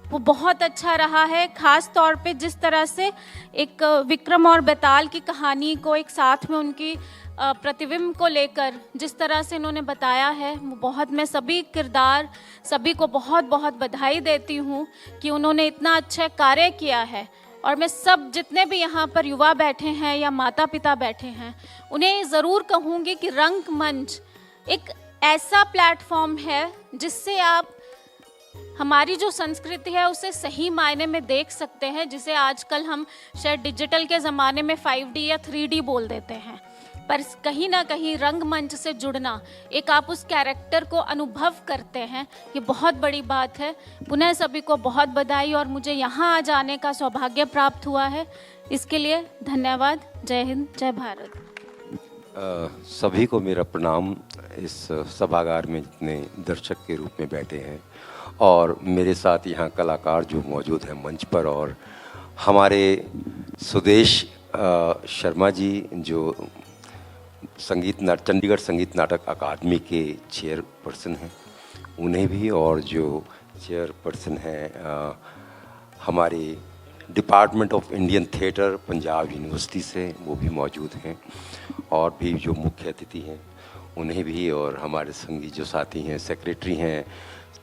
वो बहुत अच्छा रहा है। खास तौर पे जिस तरह से एक विक्रम और बैताल की कहानी को एक साथ में उनकी प्रतिबिंब को लेकर जिस तरह से इन्होंने बताया है, वो बहुत, मैं सभी किरदार सभी को बहुत बहुत बधाई देती हूँ कि उन्होंने इतना अच्छा कार्य किया है। और मैं सब जितने भी यहाँ पर युवा बैठे हैं या माता पिता बैठे हैं, उन्हें ज़रूर कहूँगी कि रंगमंच एक ऐसा प्लेटफॉर्म है जिससे आप हमारी जो संस्कृति है उसे सही मायने में देख सकते हैं, जिसे आजकल हम शायद डिजिटल के ज़माने में 5D या 3D बोल देते हैं, पर कहीं ना कहीं रंगमंच से जुड़ना, एक आप उस कैरेक्टर को अनुभव करते हैं, ये बहुत बड़ी बात है। पुनः सभी को बहुत बधाई और मुझे यहाँ आ जाने का सौभाग्य प्राप्त हुआ है, इसके लिए धन्यवाद। जय हिंद, जय भारत। सभी को मेरा प्रणाम। इस सभागार में जितने दर्शक के रूप में बैठे हैं और मेरे साथ यहाँ कलाकार जो मौजूद हैं मंच पर, और हमारे सुदेश शर्मा जी जो चंडीगढ़ संगीत नाटक अकादमी के चेयरपर्सन हैं, उन्हें भी, और जो चेयरपर्सन हैं हमारे department of Indian theatre Punjab university से, वो भी मौजूद हैं, और भी जो मुख्य अतिथि हैं उन्हें भी, और हमारे संगीत जो साथी हैं, सेक्रेटरी हैं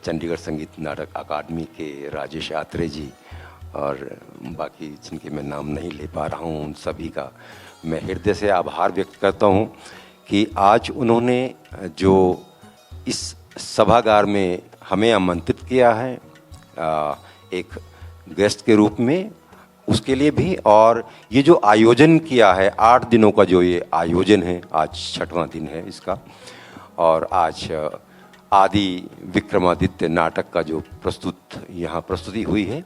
चंडीगढ़ संगीत नाटक अकादमी के राजेश आत्रे जी, और बाकी जिनके मैं नाम नहीं ले पा रहा हूँ, उन सभी का मैं हृदय से आभार व्यक्त करता हूँ कि आज उन्होंने जो इस सभागार में हमें आमंत्रित किया है एक गेस्ट के रूप में, उसके लिए भी, और ये जो आयोजन किया है 8 दिनों का जो ये आयोजन है, आज 6वां दिन है इसका, और आज आदि विक्रमादित्य नाटक का जो यहाँ प्रस्तुति हुई है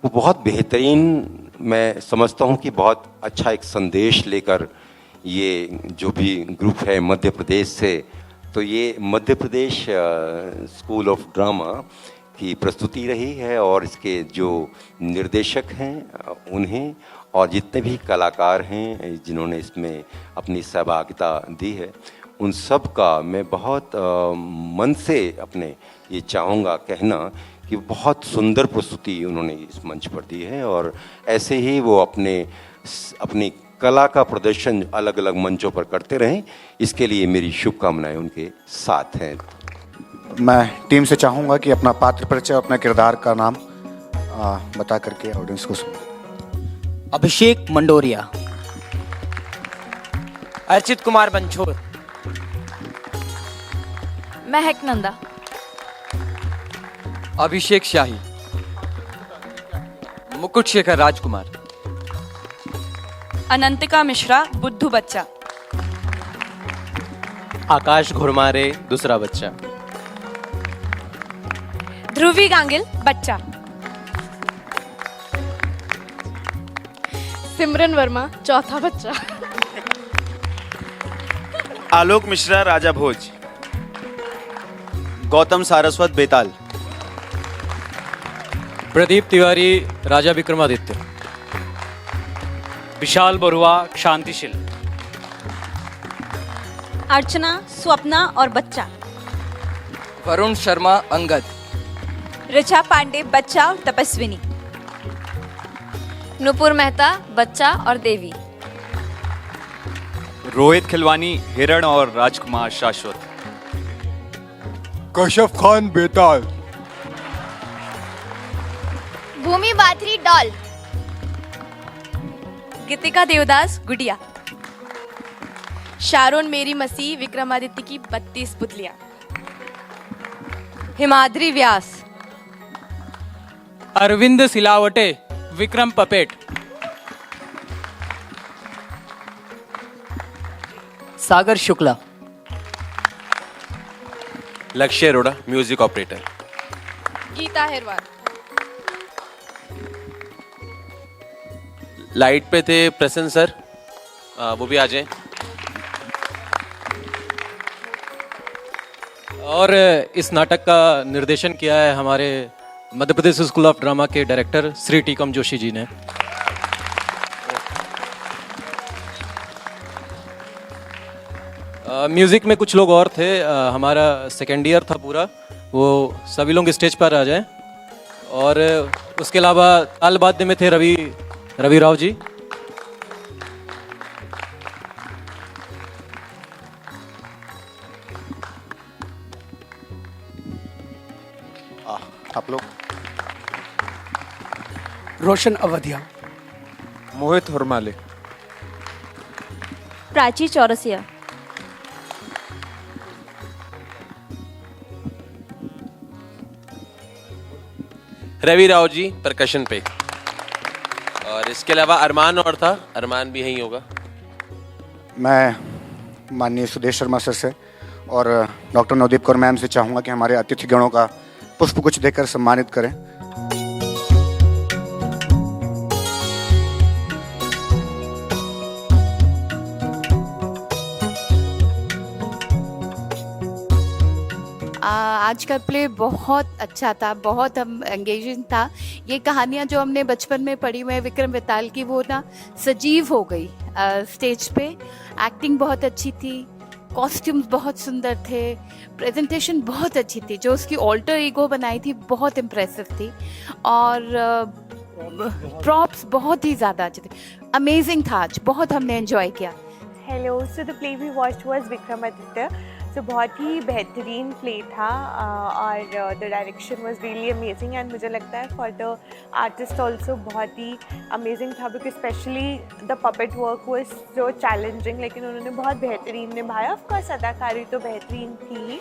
वो बहुत बेहतरीन, मैं समझता हूँ कि बहुत अच्छा एक संदेश लेकर ये जो भी ग्रुप है मध्य प्रदेश से, तो ये Madhya Pradesh school of drama की प्रस्तुति रही है, और इसके जो निर्देशक हैं उन्हें, और जितने भी कलाकार हैं जिन्होंने इसमें अपनी सहभागिता दी है, उन सब का मैं बहुत मन से अपने ये चाहूँगा कहना कि बहुत सुंदर प्रस्तुति उन्होंने इस मंच पर दी है, और ऐसे ही वो अपनी कला का प्रदर्शन अलग अलग मंचों पर करते रहें, इसके लिए मेरी शुभकामनाएं उनके साथ हैं। मैं टीम से चाहूँगा कि अपना पात्र परिचय, अपना किरदार का नाम बता करके ऑडियंस को सुनो। अभिषेक मंडोरिया, अर्चित कुमार बंछोर, महक नंदा, अभिषेक शाही, मुकुट शेखर राजकुमार, अनंतिका मिश्रा बुद्धू बच्चा, आकाश घुरमारे दूसरा बच्चा, ध्रुवी गांगिल बच्चा, सिमरन वर्मा चौथा बच्चा, आलोक मिश्रा राजा भोज, गौतम सारस्वत बेताल, प्रदीप तिवारी राजा विक्रमादित्य, विशाल बरुआ शांतिशील, अर्चना स्वप्ना और बच्चा, वरुण शर्मा अंगद, ऋचा पांडे बच्चा और तपस्विनी, नुपुर मेहता बच्चा और देवी, रोहित खिलवानी हिरण और राजकुमार शाश्वत, कशफ खान बेताल, भूमि बाथरी डॉल। गीतिका देवदास गुड़िया। शारोन मेरी मसीह विक्रमादित्य की 32 पुतलियां। Himadri Vyas. Arvind Silawate Vikram puppet. Sagar Shukla. Lakshya Arora music operator. Geeta Herwar. Light पे थे प्रसन्न सर, वो भी आ जाएं। और इस नाटक का निर्देशन किया है हमारे Madhya Pradesh school of drama के डायरेक्टर श्री टीकम जोशी जी ने। म्यूजिक में कुछ लोग और थे, हमारा सेकेंड ईयर था पूरा, वो सभी लोग स्टेज पर आ जाएं। और उसके अलावा ताल वाद्य में थे रवि राव जी। आप लोग। रोशन अवधिया। मोहित हुरमाले। प्राची चौरसिया। रवि राव जी परकशन पे। और इसके अलावा अरमान और था, अरमान भी यहीं होगा। मैं माननीय सुदेश शर्मा सर से और डॉक्टर नवदीप कौर मैम से चाहूँगा कि हमारे अतिथिगणों का पुष्प कुछ देकर सम्मानित करें। आज का प्ले बहुत अच्छा था, बहुत हम एंगेजिंग था। ये कहानियाँ जो हमने बचपन में पढ़ी हुई है विक्रम बेताल की, वो ना सजीव हो गई स्टेज पे। एक्टिंग बहुत अच्छी थी, कॉस्ट्यूम्स बहुत सुंदर थे, प्रेजेंटेशन बहुत अच्छी थी। जो उसकी ऑल्टर ईगो बनाई थी बहुत इम्प्रेसिव थी, और प्रॉप्स बहुत ही ज़्यादा अच्छे थे। अमेजिंग था आज, बहुत हमने एंजॉय किया। Hello, so the play we watched was Vikramaditya. तो बहुत ही बेहतरीन प्ले था, और the direction was really amazing, and मुझे लगता है फॉर द आर्टिस्ट ऑल्सो बहुत ही अमेजिंग था, because specially the puppet work was जो चैलेंजिंग, लेकिन उन्होंने बहुत बेहतरीन निभाया। ऑफ कोर्स अदाकारी तो बेहतरीन थी।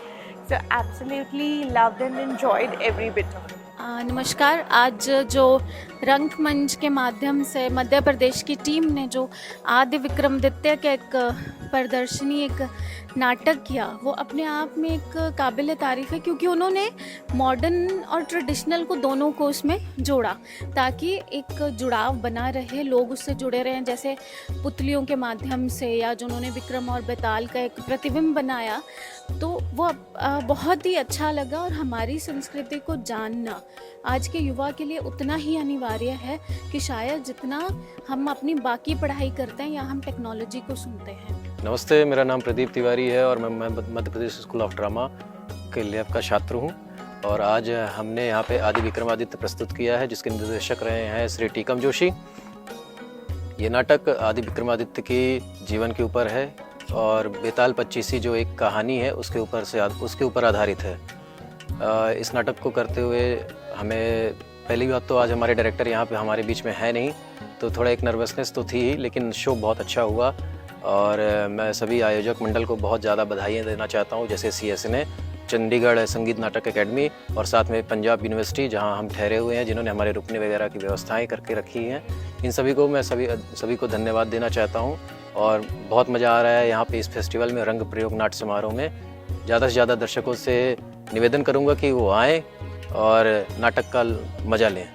So absolutely loved and enjoyed every bit of it. नमस्कार। आज जो रंगमंच के माध्यम से मध्य प्रदेश की टीम ने जो आदि विक्रमादित्य का एक प्रदर्शनी, एक नाटक किया, वो अपने आप में एक काबिल तारीफ़ है, क्योंकि उन्होंने मॉडर्न और ट्रेडिशनल को दोनों को उसमें जोड़ा, ताकि एक जुड़ाव बना रहे, लोग उससे जुड़े रहें। जैसे पुतलियों के माध्यम से, या जो उन्होंने विक्रम और बेताल का एक प्रतिबिंब बनाया, तो वो बहुत ही अच्छा लगा। और हमारी संस्कृति को जानना आज के युवा के लिए उतना ही अनिवार्य है कि शायद जितना हम अपनी बाकी पढ़ाई करते हैं या हम टेक्नोलॉजी को सुनते हैं। नमस्ते, मेरा नाम प्रदीप तिवारी है और मैं Madhya Pradesh school of drama के लैब का छात्र हूँ। और आज हमने यहाँ पे आदि विक्रमादित्य प्रस्तुत किया है, जिसके निर्देशक रहे हैं श्री टीकम जोशी। ये नाटक आदि विक्रमादित्य के जीवन के ऊपर है और बेताल पच्चीसी जो एक कहानी है उसके ऊपर आधारित है। इस नाटक को करते हुए हमें पहली बात तो आज हमारे डायरेक्टर यहाँ पे हमारे बीच में है नहीं, तो थोड़ा एक नर्वसनेस तो थी ही, लेकिन शो बहुत अच्छा हुआ। और मैं सभी आयोजक मंडल को बहुत ज़्यादा बधाइयाँ देना चाहता हूँ, जैसे CSNA, चंडीगढ़ संगीत नाटक एकेडमी, और साथ में पंजाब यूनिवर्सिटी जहाँ हम ठहरे हुए हैं, जिन्होंने हमारे रुकने वगैरह की व्यवस्थाएं करके रखी हैं। इन सभी को मैं सभी को धन्यवाद देना चाहता हूँ। और बहुत मज़ा आ रहा है यहाँ पे इस फेस्टिवल में, रंग प्रयोग नाट्य समारोह में। ज़्यादा से ज़्यादा दर्शकों से निवेदन करूँगा कि वो आएँ और नाटक का मज़ा लें।